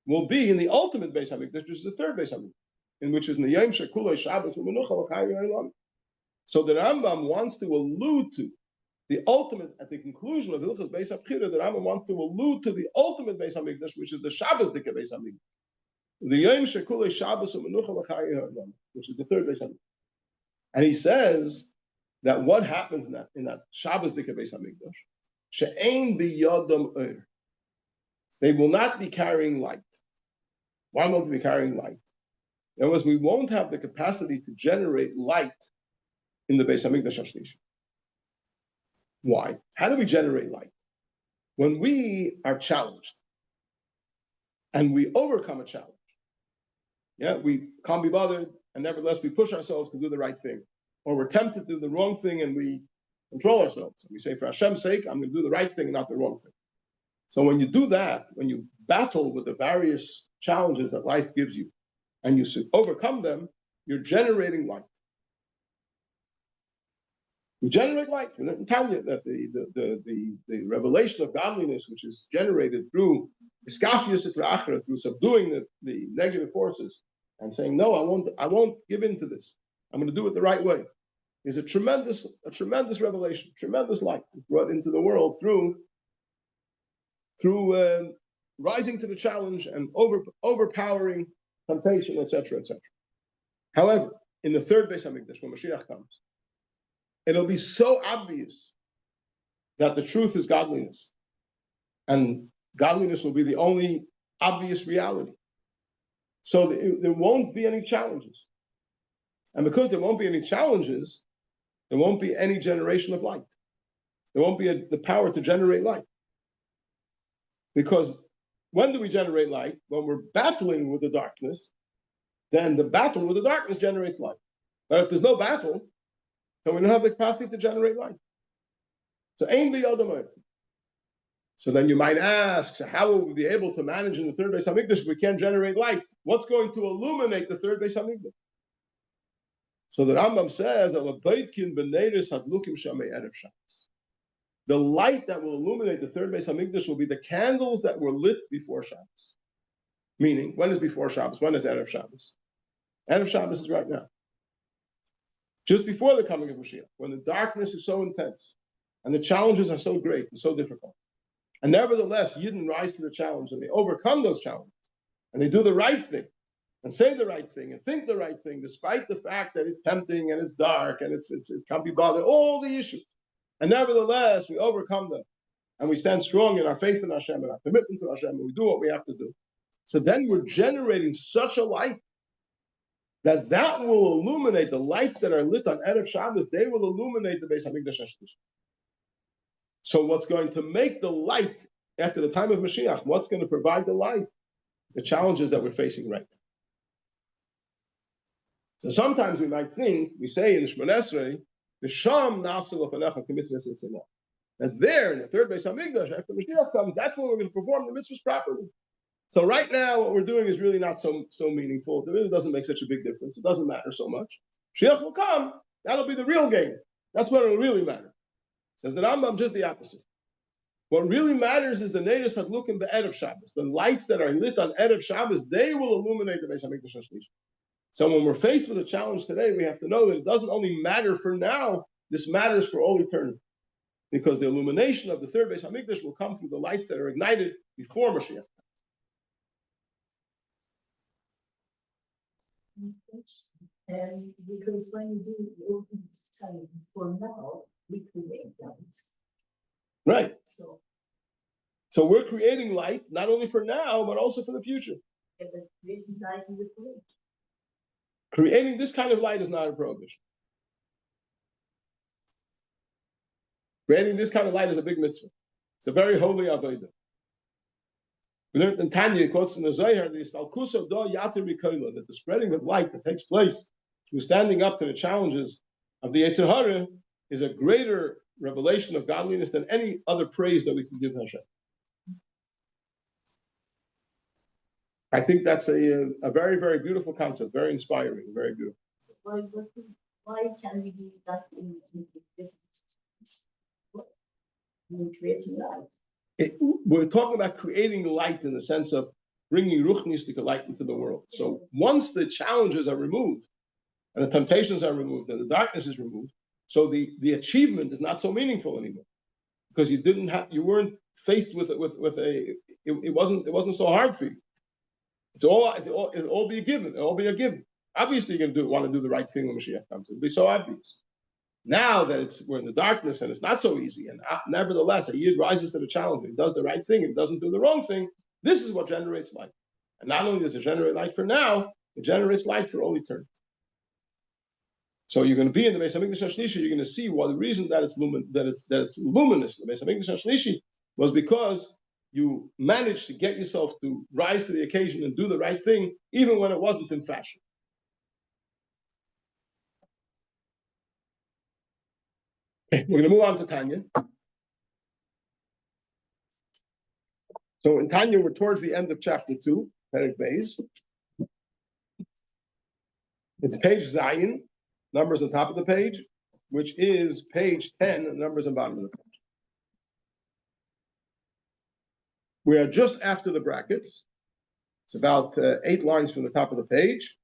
will be in the ultimate Beis HaMikdash, which is the third Beis HaMikdash, in which is the Yom Shekulei Shabbos U'Menucha L'Chayei Ha'olamim. So the Rambam wants to allude to the ultimate, at the conclusion of Hilchos Beis HaBchira, the Rambam wants to allude to the ultimate Beis HaMikdash, which is the Shabbos Dika Beis HaMikdash. The Yom Shekulei Shabbos U'Menucha L'Chayei Ha'olamim, which is the third Beis HaMikdash. And he says that what happens in that Shabbos Dika Beis HaMikdash, she'ein biyodam ur. They will not be carrying light. Why won't they be carrying light? In other words, we won't have the capacity to generate light in the Beis HaMikdash HaShlishi. Why? How do we generate light? When we are challenged and we overcome a challenge, we can't be bothered, and nevertheless we push ourselves to do the right thing. Or we're tempted to do the wrong thing and we control ourselves. And we say, for Hashem's sake, I'm going to do the right thing and not the wrong thing. So when you do that, when you battle with the various challenges that life gives you, and you overcome them, you're generating light. You generate light. We learned in Tanya that the revelation of godliness, which is generated through iskafius etrachra, through subduing the negative forces and saying, no, I won't give in to this. I'm going to do it the right way, is a tremendous revelation, tremendous light brought into the world through rising to the challenge and overpowering temptation, etc., etc. However, in the third Beis HaMikdash, when Mashiach comes, it'll be so obvious that the truth is godliness, and godliness will be the only obvious reality. So there won't be any challenges. And because there won't be any challenges, there won't be any generation of light. There won't be the power to generate light. Because when do we generate light? When we're battling with the darkness, then the battle with the darkness generates light. But if there's no battle, then we don't have the capacity to generate light. So aim the other. So then you might ask, so how will we be able to manage in the third Beis HaMikdash if we can't generate light? What's going to illuminate the third Beis HaMikdash? So the Rambam says, the light that will illuminate the third Beis HaMikdash will be the candles that were lit before Shabbos. Meaning, when is before Shabbos? When is Erev Shabbos? Erev Shabbos is right now. Just before the coming of Mashiach, when the darkness is so intense and the challenges are so great and so difficult. And nevertheless, Yidden rise to the challenge and they overcome those challenges. And they do the right thing and say the right thing and think the right thing, despite the fact that it's tempting and it's dark and it can't be bothered, all the issues. And nevertheless, we overcome them. And we stand strong in our faith in Hashem and our commitment to Hashem, and we do what we have to do. So then we're generating such a light that will illuminate the lights that are lit on Erev Shabbos. They will illuminate the Beis HaMikdash HaShlishi. So what's going to make the light after the time of Mashiach? What's going to provide the light? The challenges that we're facing right now. So sometimes we might think, we say in Shemon Esrei, V'sham na'aseh lefanecha k'mitzvahs etzema. And there, in the third Beis Hamikdash, after Mashiach comes, that's when we're going to perform the mitzvahs properly. So right now, what we're doing is really not so meaningful. It really doesn't make such a big difference. It doesn't matter so much. Mashiach will come. That'll be the real game. That's what it'll really matter. Says the Rambam, just the opposite. What really matters is the Neiros Hadlukim be'erev Shabbos. The lights that are lit on erev Shabbos, they will illuminate the Beis Hamikdash HaShlishi. So when we're faced with a challenge today, we have to know that it doesn't only matter for now, this matters for all eternity. Because the illumination of the third Beis Hamikdash will come through the lights that are ignited before Mashiach. And because when you do all these times for now, we create light. Right. So we're creating light not only for now, but also for the future. creating light in the future. Creating this kind of light is not a prohibition. Creating this kind of light is a big mitzvah. It's a very holy avodah. We learned in Tanya, it quotes from the Zohar, that the spreading of light that takes place through standing up to the challenges of the Yetzer Hara is a greater revelation of godliness than any other praise that we can give Hashem. I think that's a very, very beautiful concept, very inspiring, very beautiful. So why can we do that in this? We're creating light. We're talking about creating light in the sense of bringing ruchnistic light into the world. So once the challenges are removed, and the temptations are removed, and the darkness is removed, so the achievement is not so meaningful anymore, because you weren't faced with it wasn't so hard for you. It'll all be a given. It'll all be a given. Obviously, you're going to want to do the right thing when Mashiach comes. It'll be so obvious. Now that we're in the darkness and it's not so easy, and nevertheless, a Yid rises to the challenge, he does the right thing, he doesn't do the wrong thing, this is what generates light. And not only does it generate light for now, it generates light for all eternity. So you're going to be in the Beis Hamikdash HaShlishi, you're going to see the reason that it's luminous. The Beis Hamikdash HaShlishi was because you managed to get yourself to rise to the occasion and do the right thing, even when it wasn't in fashion. We're going to move on to Tanya. So in Tanya, we're towards the end of chapter 2, Perek Beis. It's page Zayin, numbers on top of the page, which is page 10, numbers on bottom of the page. We are just after the brackets. It's about 8 lines from the top of the page.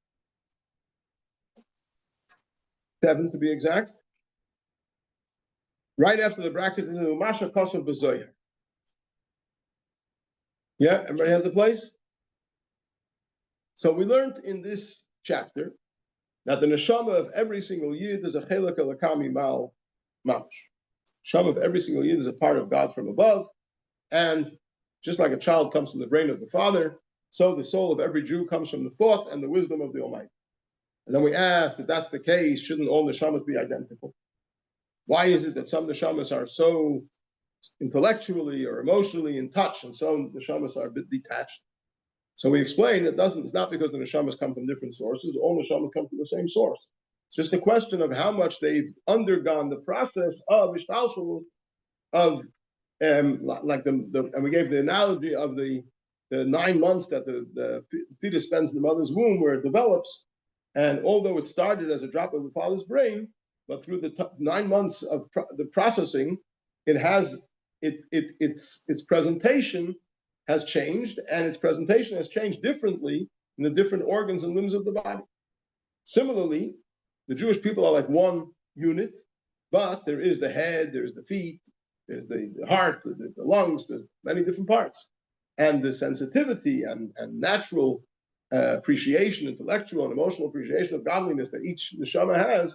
7 to be exact. Right after the brackets is Umasha Kosov B'Zoyer. Yeah, everybody has a place? So we learned in this chapter that the neshama of every single yid is a chelak elakami mal mamash. Neshama of every single yid is a part of God from above, and just like a child comes from the brain of the father, so the soul of every Jew comes from the thought and the wisdom of the Almighty. And then we asked, if that's the case, shouldn't all neshamas be identical? Why is it that some neshamas are so intellectually or emotionally in touch, and some neshamas are a bit detached? So we explained it's not because the neshamas come from different sources. All neshamas come from the same source. It's just a question of how much they've undergone the process of ishtalshalut, of like and we gave the analogy of the 9 months that the fetus spends in the mother's womb, where it develops, and although it started as a drop of the father's brain, but through the 9 months of the processing, its presentation has changed, and its presentation has changed differently in the different organs and limbs of the body. Similarly, the Jewish people are like one unit, but there is the head, there's the feet, there's the heart, the lungs, there's many different parts. And the sensitivity and natural appreciation, intellectual and emotional appreciation of godliness that each neshama has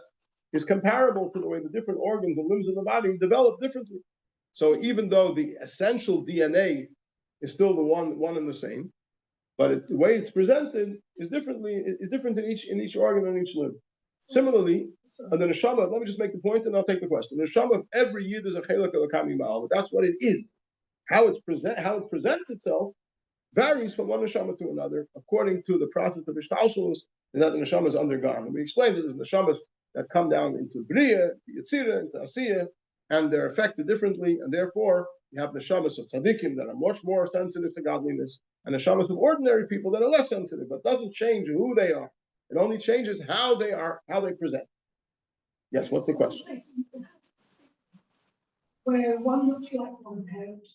is comparable to the way the different organs and limbs of the body develop differently. So even though the essential DNA is still the one and the same, but the way it's presented is different in each organ and each limb. Similarly, the neshama, let me just make the point and I'll take the question. The neshama of every yid is a chelak elakami ma'al, but that's what it is. How it presents itself varies from one neshama to another according to the process of ishtalshalos is that the neshama is undergone. And we explained that there's neshamas that come down into Bria, to Yetzirah, into Asiyah, and they're affected differently, and therefore you have neshamas of tzaddikim that are much more sensitive to godliness, and neshamas of ordinary people that are less sensitive, but doesn't change who they are. It only changes how they are, how they present. Yes, what's the question? Where one looks like one parent,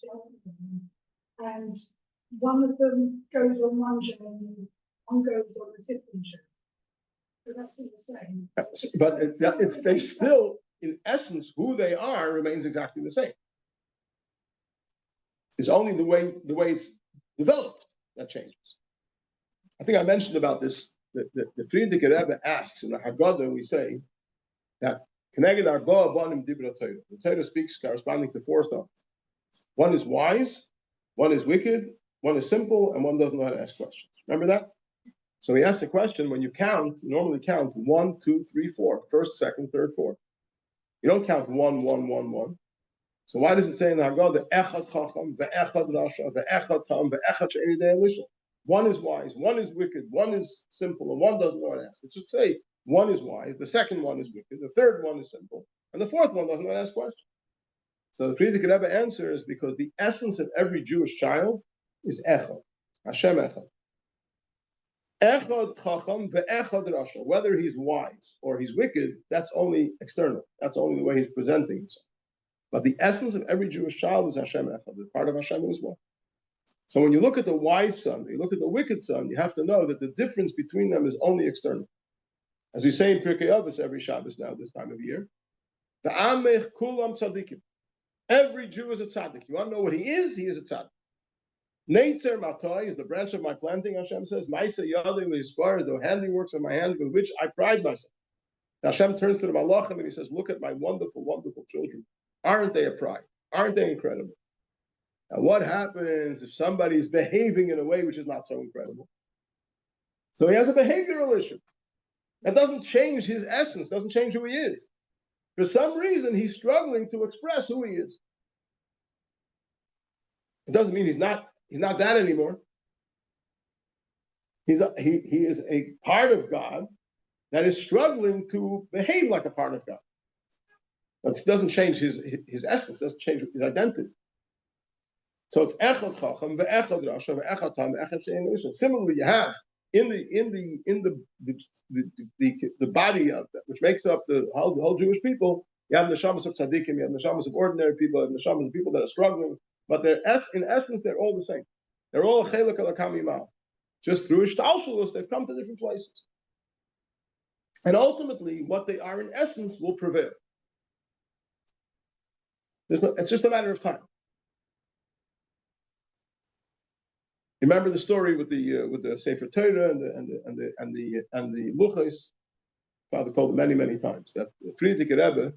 and one of them goes on one journey, one goes on a different journey. So that's what you're saying. But they still, in essence, who they are remains exactly the same. It's only the way it's developed that changes. I think I mentioned about this. The Friedrich Rebbe asks in the Haggadah, we say that the Torah speaks corresponding to four stones. One is wise, one is wicked, one is simple, and one doesn't know how to ask questions. Remember that? So he asked the question, when you count, you normally count 1, 2, 3, 4, first, second, third, fourth. You don't count 1, 1, 1, 1. So why does it say in the Haggadah, Echad Chacham, Ve'echad Rasha, Ve'echad Tam, Ve'echad She'eri Dei Elisha? One is wise, one is wicked, one is simple, and one doesn't know how to ask. It should say one is wise, the second one is wicked, the third one is simple, and the fourth one doesn't know how to ask questions. So the Friedrich Rebbe answers because the essence of every Jewish child is Echad, Hashem Echad. Echad Chacham ve'echad Rasha. Whether he's wise or he's wicked, that's only external. That's only the way he's presenting himself. But the essence of every Jewish child is Hashem Echad. The part of Hashem as well. So when you look at the wise son, you look at the wicked son, you have to know that the difference between them is only external. As we say in Pirkei Avos every Shabbos now, this time of year, the Amech Kulam Tzadikim. Every Jew is a tzaddik. You want to know what he is? He is a tzaddik. Neitzer Matos is the branch of my planting, Hashem says. Masei Yadei Le'Yispar, the handiworks of my hand with which I pride myself. Hashem turns to the Malachim and he says, look at my wonderful, wonderful children. Aren't they a pride? Aren't they incredible? Now what happens if somebody is behaving in a way which is not so incredible? So he has a behavioral issue. That doesn't change his essence, doesn't change who he is. For some reason, he's struggling to express who he is. It doesn't mean he's not that anymore. He is a part of God that is struggling to behave like a part of God. But it doesn't change his essence, doesn't change his identity. So it's Echad Chacham, ve'echad Rasha, ve'echad Tam, ve'echad She'ein Elisha. Similarly, you have in the body of that, which makes up the whole Jewish people, you have the neshamas of tzaddikim, you have the neshamas of ordinary people, you have the neshamas of people that are struggling, but in essence they're all the same. They're all a chelik alakam imal. Just through ishtalshalos, they've come to different places, and ultimately, what they are in essence will prevail. It's just a matter of time. Remember the story with the Sefer Torah and the Luchos. Father told many times that Friedrich Rebbe,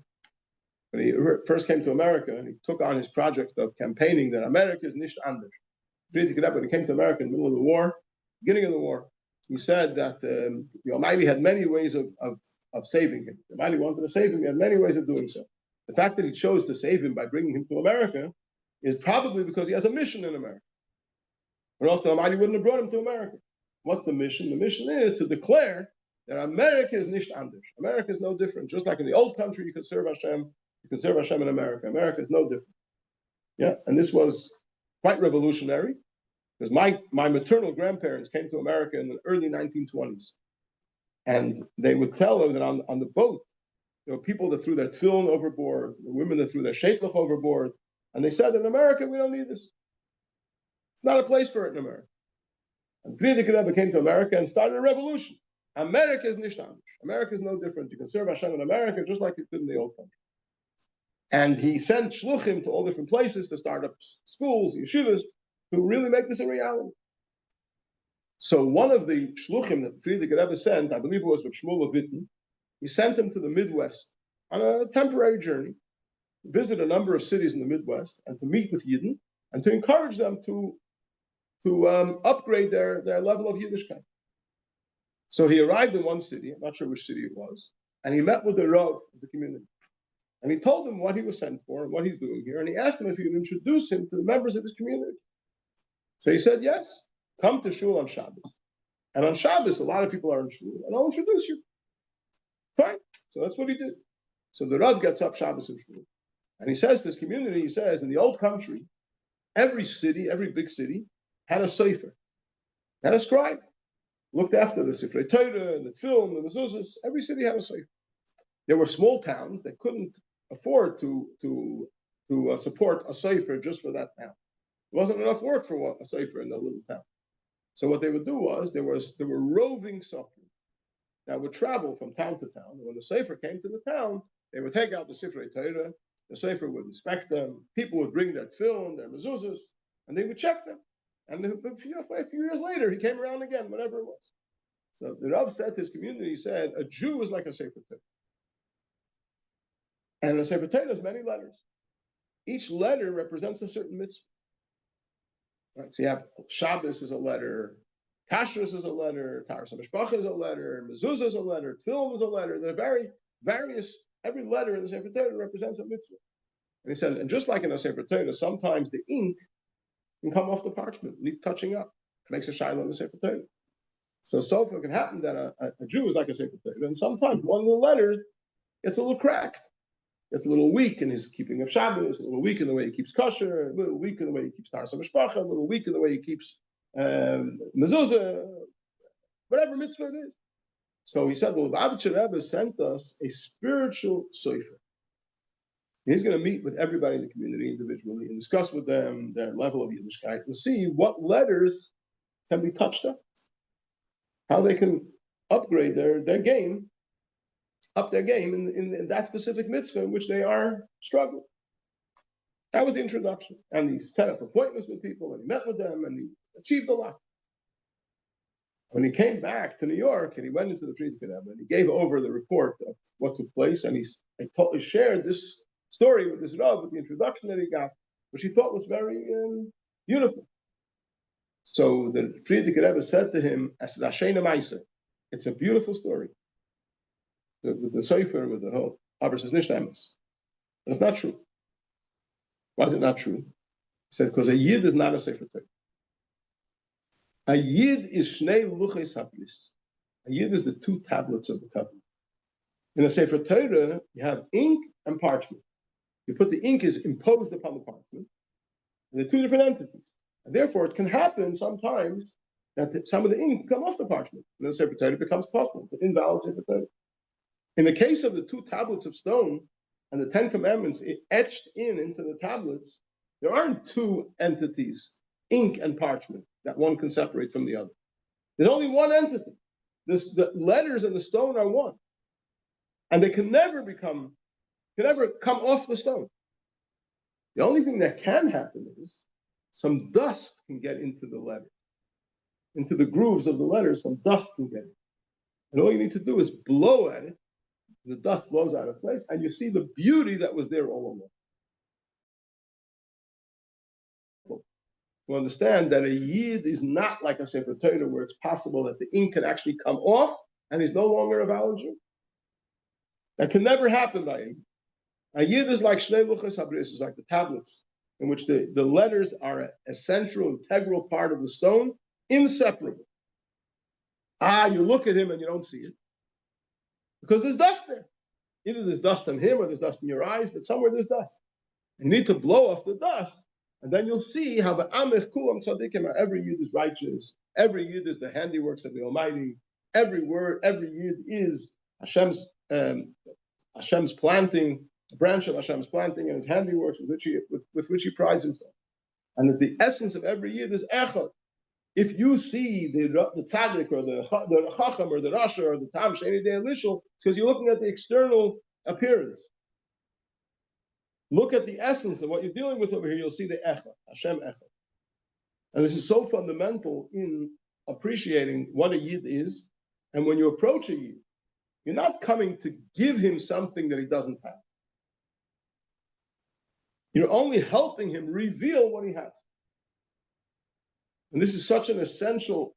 when he first came to America, and he took on his project of campaigning that America is nicht anders. Friedrich Rebbe, when he came to America in the middle of the war, beginning of the war, he said that the Almighty had many ways of saving him. The Almighty wanted to save him. He had many ways of doing so. The fact that he chose to save him by bringing him to America is probably because he has a mission in America. Or else the Almighty wouldn't have brought him to America. What's the mission? The mission is to declare that America is nicht anders. America is no different. Just like in the old country, you could serve Hashem. You can serve Hashem in America. America is no different. Yeah, and this was quite revolutionary because my maternal grandparents came to America in the early 1920s, and they would tell them that on the boat, there were people that threw their tefillin overboard, the women that threw their sheitlach overboard, and they said, in America, we don't need this. It's not a place for it in America. And Friedrich Rebbe came to America and started a revolution. America is nicht anders. America is no different. You can serve Hashem in America just like you could in the old country. And he sent shluchim to all different places to start up schools, yeshivas, to really make this a reality. So one of the shluchim that Friedrich Rebbe sent, I believe it was with Shmuel of Witten, he sent him to the Midwest on a temporary journey, visit a number of cities in the Midwest, and to meet with Yidden, and to encourage them to upgrade their level of Yiddishkeit. So he arrived in one city, I'm not sure which city it was, and he met with the Rav of the community. And he told him what he was sent for and what he's doing here, and he asked him if he would introduce him to the members of his community. So he said, yes, come to Shul on Shabbos. And on Shabbos, a lot of people are in shul, and I'll introduce you. Fine. So that's what he did. So the Rav gets up Shabbos in shul, and he says to his community, he says, in the old country, every city, every big city, had a sefer, had a scribe, looked after the Sifrei Torah, the Tefillin, the mezuzos. Every city had a sefer. There were small towns that couldn't afford to support a sefer just for that town. There wasn't enough work for a sefer in that little town. So what they would do was there were roving sofrim that would travel from town to town. And when the sefer came to the town, they would take out the Sifrei Torah. The sefer would inspect them. People would bring their tefillin, their mezuzos, and they would check them. And a few years later, he came around again, whatever it was. So the Rav said to his community, he said, a Jew is like a sefer Torah. And a sefer Torah has many letters. Each letter represents a certain mitzvah. Right? So you have Shabbos is a letter, Kashrus is a letter, Taras HaMishpacha is a letter, Mezuzah is a letter, Tefillin is a letter. There are various, every letter in the Sefer Torah represents a mitzvah. And he said, and just like in a Sefer Torah, sometimes the ink can come off the parchment, leave touching up. It makes a shiloh in the Sefer Torah. So it can happen that a Jew is like a Sefer Torah, and sometimes one of the letters gets a little cracked. It's a little weak in his keeping of Shabbos, a little weak in the way he keeps kosher, a little weak in the way he keeps Taras HaMishpacha, a little weak in the way he keeps mezuzah, whatever mitzvah it is. So he said, well, the Lubavitcher Rebbe sent us a spiritual sofer. He's going to meet with everybody in the community individually and discuss with them their level of Yiddishkeit and see what letters can be touched up, how they can upgrade their game, up their game in that specific mitzvah in which they are struggling. That was the introduction. And he set up appointments with people, and he met with them, and he achieved a lot. When he came back to New York, and he went into the Frierdiker Rebbe, and he gave over the report of what took place, and he shared this story with his Rav, with the introduction that he got, which he thought was very beautiful. So the Frierdiker Rebbe said to him, it's a beautiful story. With the Sefer, with the whole, aber es ist nicht emes. But it's not true. Why is it not true? He said, because a Yid is not a Sefer Torah. A Yid is Shnei Luches HaBris. A Yid is the two tablets of the covenant. In a Sefer Torah, you have ink and parchment. You put the ink is imposed upon the parchment, and they're two different entities. And therefore, it can happen sometimes that some of the ink come off the parchment, and the Sefer Torah becomes possible. It's an invalid Sefer Torah. In the case of the two tablets of stone and the 10 Commandments etched into the tablets, there aren't two entities, ink and parchment, that one can separate from the other. There's only one entity. The letters and the stone are one. And they can never come off the stone. The only thing that can happen is some dust can get into the letter. Into the grooves of the letters, some dust can get in. And all you need to do is blow at it. The dust blows out of place, and you see the beauty that was there all along. To understand that a Yid is not like a Sefer Torah, where it's possible that the ink can actually come off, and he's no longer a valid Jew. That can never happen by a Yid. A Yid is like Shnei Luches HaBris, is like the tablets, in which the letters are a central, integral part of the stone, inseparable. You look at him and you don't see it. Because there's dust there. Either there's dust on him or there's dust in your eyes, but somewhere there's dust. You need to blow off the dust, and then you'll see how the Amech Kulam Tzadikim, every Yid is righteous, every Yid is the handiworks of the Almighty, every Yid is Hashem's planting, a branch of Hashem's planting, and his handiworks with which he prides himself. And that the essence of every Yid is Echad. If you see the tzaddik or the chacham or the rasha or the tam sheni de elishal, it's because you're looking at the external appearance. Look at the essence of what you're dealing with over here. You'll see the echad, Hashem echad, and this is so fundamental in appreciating what a yid is. And when you approach a yid, you're not coming to give him something that he doesn't have. You're only helping him reveal what he has. And this is such an essential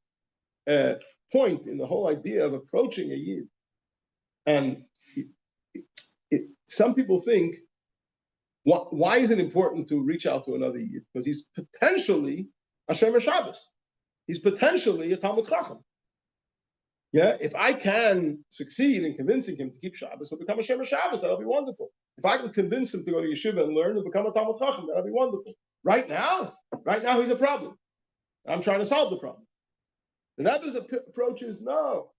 point in the whole idea of approaching a Yid. And some people think, why is it important to reach out to another Yid? Because he's potentially a Shomer Shabbos. He's potentially a Talmud Chacham. Yeah, if I can succeed in convincing him to keep Shabbos, he'll become a Shemer Shabbos. That'll be wonderful. If I can convince him to go to yeshiva and learn and become a Talmud Chacham, that'll be wonderful. Right now, he's a problem. I'm trying to solve the problem. The Rebbe's approach is no.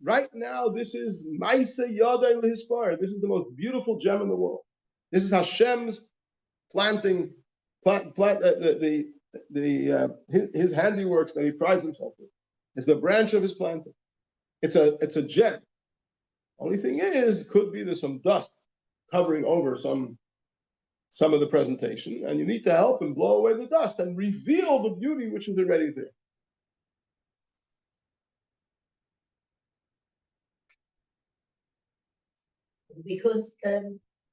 Right now, this is Masei Yadai L'Hispar. This is the most beautiful gem in the world. This is Hashem's planting, his handiworks that he prides himself with. It's the branch of his planting. It's a gem. Only thing is, could be there's some dust covering over some of the presentation, and you need to help him blow away the dust and reveal the beauty which is already there. Because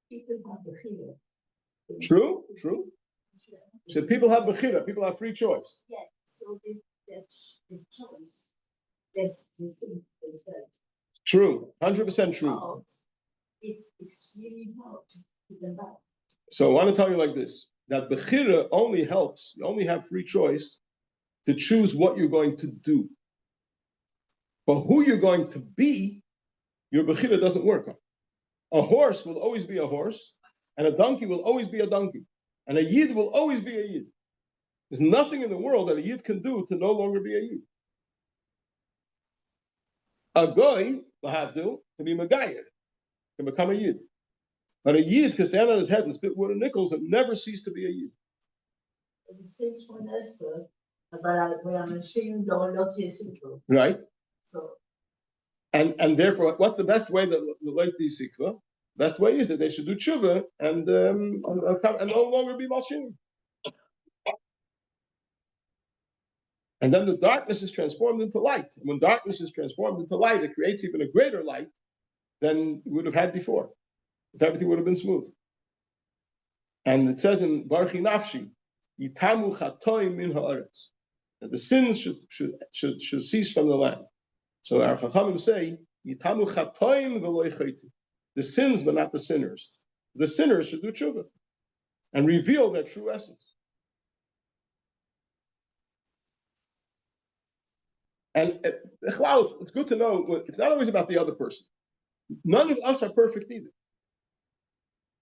people have the fear. True. So people have bechira, people have free choice. Yeah, so that's the choice. That's the thing themselves. True, 100% true. It's extremely hard to put them back. So I want to tell you like this, that bechira only helps, you only have free choice to choose what you're going to do. But who you're going to be, your bechira doesn't work on. A horse will always be a horse, and a donkey will always be a donkey, and a yid will always be a yid. There's nothing in the world that a yid can do to no longer be a yid. A goy, lahavdil, can be megayed, can become a yid. But a yid can stand on his head and spit wood and nickels and never cease to be a yid. Right? So. And therefore, what's the best way that relate these sikva? Best way is that they should do tshuva and no longer be malshim. And then the darkness is transformed into light. And when darkness is transformed into light, it creates even a greater light than we would have had before, if everything would have been smooth. And it says in Barchi Nafshi, Yitamu chatoim min haaretz, that the sins should cease from the land. So our Chachamim say, Yitamu chatoim v'lo chaytu, the sins but not the sinners. The sinners should do tshuva and reveal their true essence. And it's good to know, it's not always about the other person. None of us are perfect either.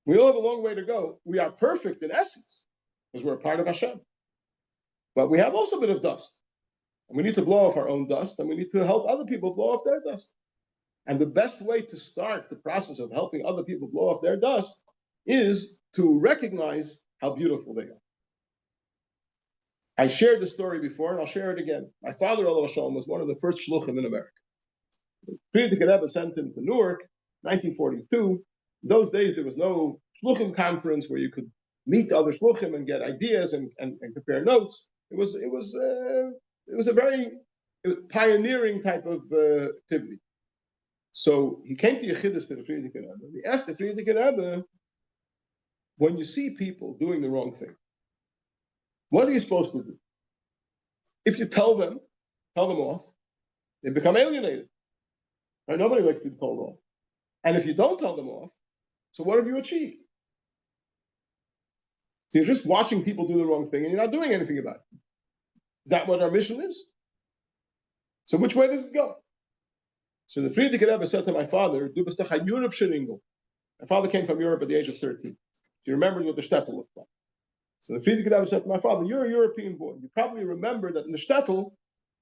We all have a long way to go. We are perfect in essence, because we're a part of Hashem. But we have also a bit of dust. And we need to blow off our own dust, and we need to help other people blow off their dust. And the best way to start the process of helping other people blow off their dust is to recognize how beautiful they are. I shared the story before, and I'll share it again. My father, Olav Shalom, was one of the first shluchim in America. Friedrich Rebbe sent him to Newark, 1942. In those days, there was no shluchim conference where you could meet other shluchim and get ideas and compare notes. It was a very pioneering type of activity. So he came to Yechidus to the Friedrich Rebbe. He asked the Friedrich Rebbe, when you see people doing the wrong thing, what are you supposed to do? If you tell them off, they become alienated. Right? Nobody likes to be told off. And if you don't tell them off, so what have you achieved? So you're just watching people do the wrong thing and you're not doing anything about it. Is that what our mission is? So which way does it go? So the Friedrich Rebbe said to my father, Du bist doch a European Engel. My father came from Europe at the age of 13. So you remember what the shtetl looked like. So the Friedrich Rebbe said to my father, you're a European boy. You probably remember that in the shtetl,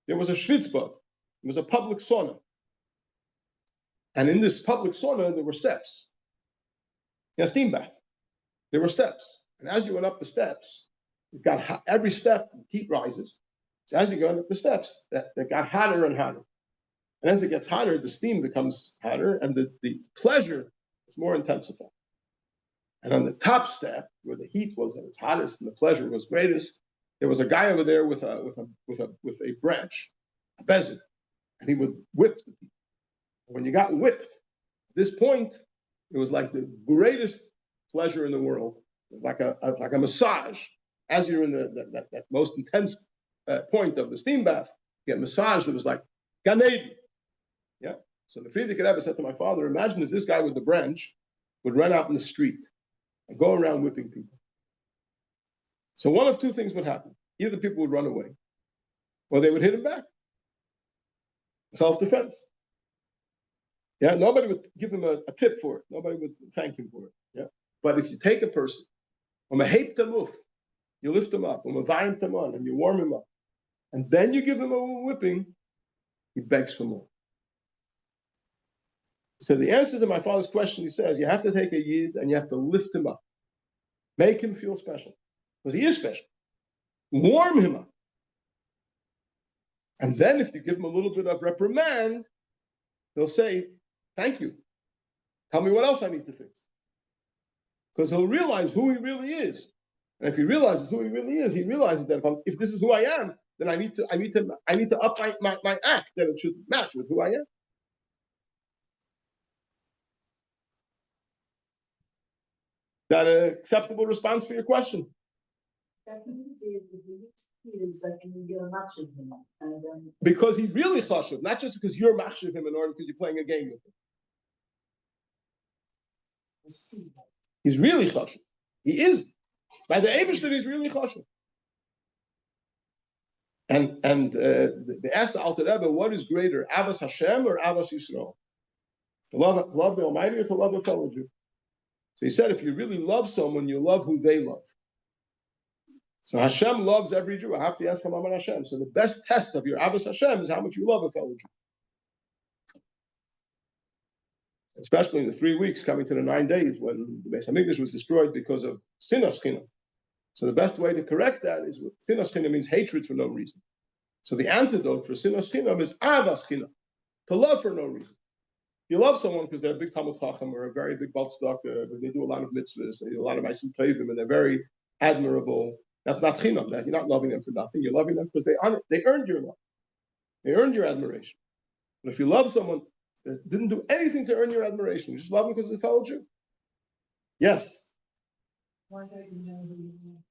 there was a schwitzbad. It was a public sauna. And in this public sauna, there were steps. Yeah, steam bath. There were steps. And as you went up the steps, it got hot. Every step, heat rises. So as you go up the steps, that got hotter and hotter. And as it gets hotter, the steam becomes hotter, and the pleasure is more intensified. And on the top step, where the heat was at its hottest and the pleasure was greatest, there was a guy over there with a branch, a bezin, and he would whip the people. When you got whipped, at this point, it was like the greatest pleasure in the world. It was like a massage. As you're in that most intense point of the steam bath, you get massaged. It was like Gan Eden. Yeah. So the Friedrich Rebbe said to my father, imagine if this guy with the branch would run out in the street and go around whipping people. So one of two things would happen. Either people would run away, or they would hit him back. Self-defense. Yeah, nobody would give him a tip for it. Nobody would thank him for it. Yeah, but if you take a person, you lift him up, and you warm him up, and then you give him a whipping, he begs for more. So the answer to my father's question, he says, you have to take a yid and you have to lift him up, make him feel special, because he is special. Warm him up, and then if you give him a little bit of reprimand, he'll say, "Thank you. Tell me what else I need to fix." Because he'll realize who he really is. And if he realizes who he really is, he realizes that if this is who I am, then I need to up my act, that it should match with who I am. Is that an acceptable response for your question? Because he's really chashuv, not just because you're machshuv him in order because you're playing a game with him. He's really chashuv. He is. By the Eibishter, he's really chashuv. And they asked the Alter Rebbe, what is greater, Avas Hashem or Avas Yisrael? To love the Almighty or to love a fellow Jew? So he said, if you really love someone, you love who they love. So Hashem loves every Jew. I have to ask him about Hashem. So the best test of your Avas Hashem is how much you love a fellow Jew. Especially in the 3 weeks coming to the 9 days when the Beis Hamikdash was destroyed because of sinas chinam. So the best way to correct that is sinas chinam means hatred for no reason. So the antidote for sinas chinam is avas chinam, to love for no reason. You love someone because they're a big Talmud Chacham or a very big Baltzdak, they do a lot of mitzvahs, they do a lot of Ma'asim Tovim, and they're very admirable. That's not chinam. That you're not loving them for nothing. You're loving them because they earned your love. They earned your admiration. But if you love someone that didn't do anything to earn your admiration, you just love them because it's a fellow Jew. Yes. Why don't you know who you are?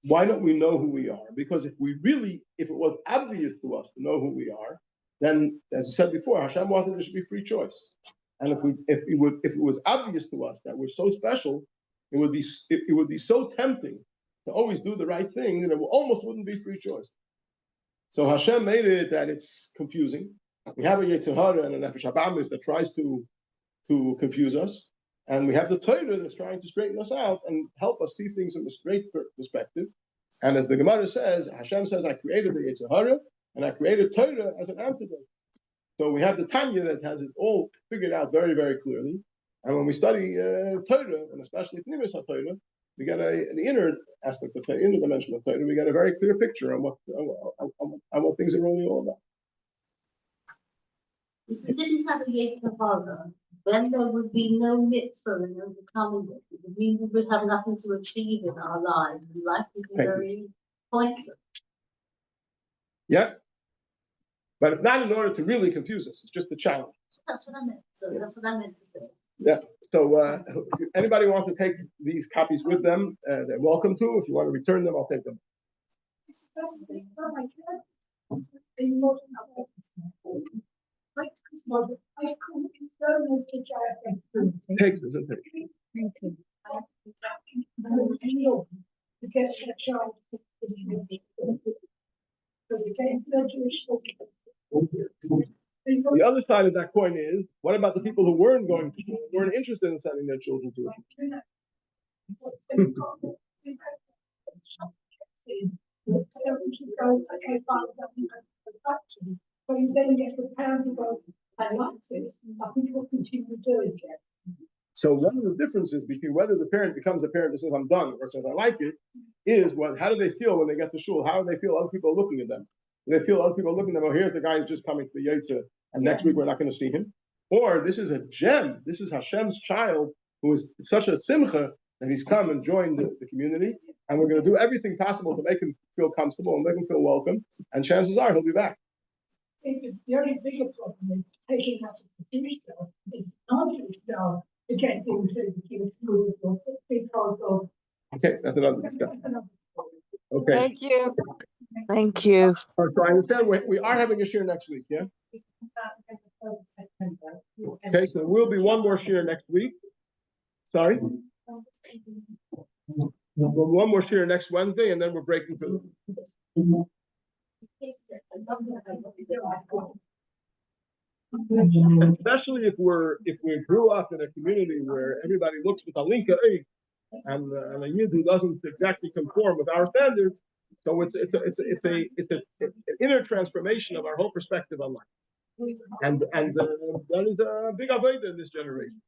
Why don't we know who we are? Because if it was obvious to us to know who we are, then, as I said before, Hashem wanted there should be free choice. And if it was obvious to us that we're so special, it would be so tempting to always do the right thing that it almost wouldn't be free choice. So Hashem made it that it's confusing. We have a Yetzer Hara and a Nefesh Habamis that tries to confuse us, and we have the Torah that's trying to straighten us out and help us see things from a straight perspective. And as the Gemara says, Hashem says, I created the Yetzer Hara and I created Torah as an antidote. So we have the Tanya that has it all figured out very, very clearly. And when we study Torah, and especially Pnimis HaTorah, we get the inner aspect of the inner dimension of Torah. We get a very clear picture on what things are really all about. If we didn't have a Yetzer Hara, then there would be no mitzvah in overcoming it. It would mean we would have nothing to achieve in our lives. Life would be very pointless. Yeah. But not in order to really confuse us. It's just a challenge. That's what I meant. So that's what I meant to say. Yeah. So if anybody wants to take these copies with them, they're welcome to. If you want to return them, I'll take them. Take this and take. Thank you. To get a child. The other side of that coin is, what about the people who weren't going to school, weren't interested in sending their children to it? But you then get the parent who goes, I like this, I think we'll continue doing it. So one of the differences between whether the parent becomes a parent that says I'm done or says I like it is how do they feel when they get to shul? How do they feel other people are looking at them? Do they feel other people are looking at them? Oh, here's the guy who's just coming to the Yetzer, and next week we're not going to see him. Or this is a gem. This is Hashem's child who is such a simcha that he's come and joined the community, and we're going to do everything possible to make him feel comfortable and make him feel welcome. And chances are he'll be back. The only bigger problem is taking out of the future is not to get into the Jewish school because of. Okay, that's another discussion. Okay. Thank you. Thank you. So I understand we are having a shiur next week, yeah? Okay, so there will be one more shiur next week. Sorry? One more shiur next Wednesday, and then we're breaking for Especially if we grew up in a community where everybody looks with a linka and a yid who doesn't exactly conform with our standards. So it's an inner transformation of our whole perspective on life, and that is a big avodah in this generation.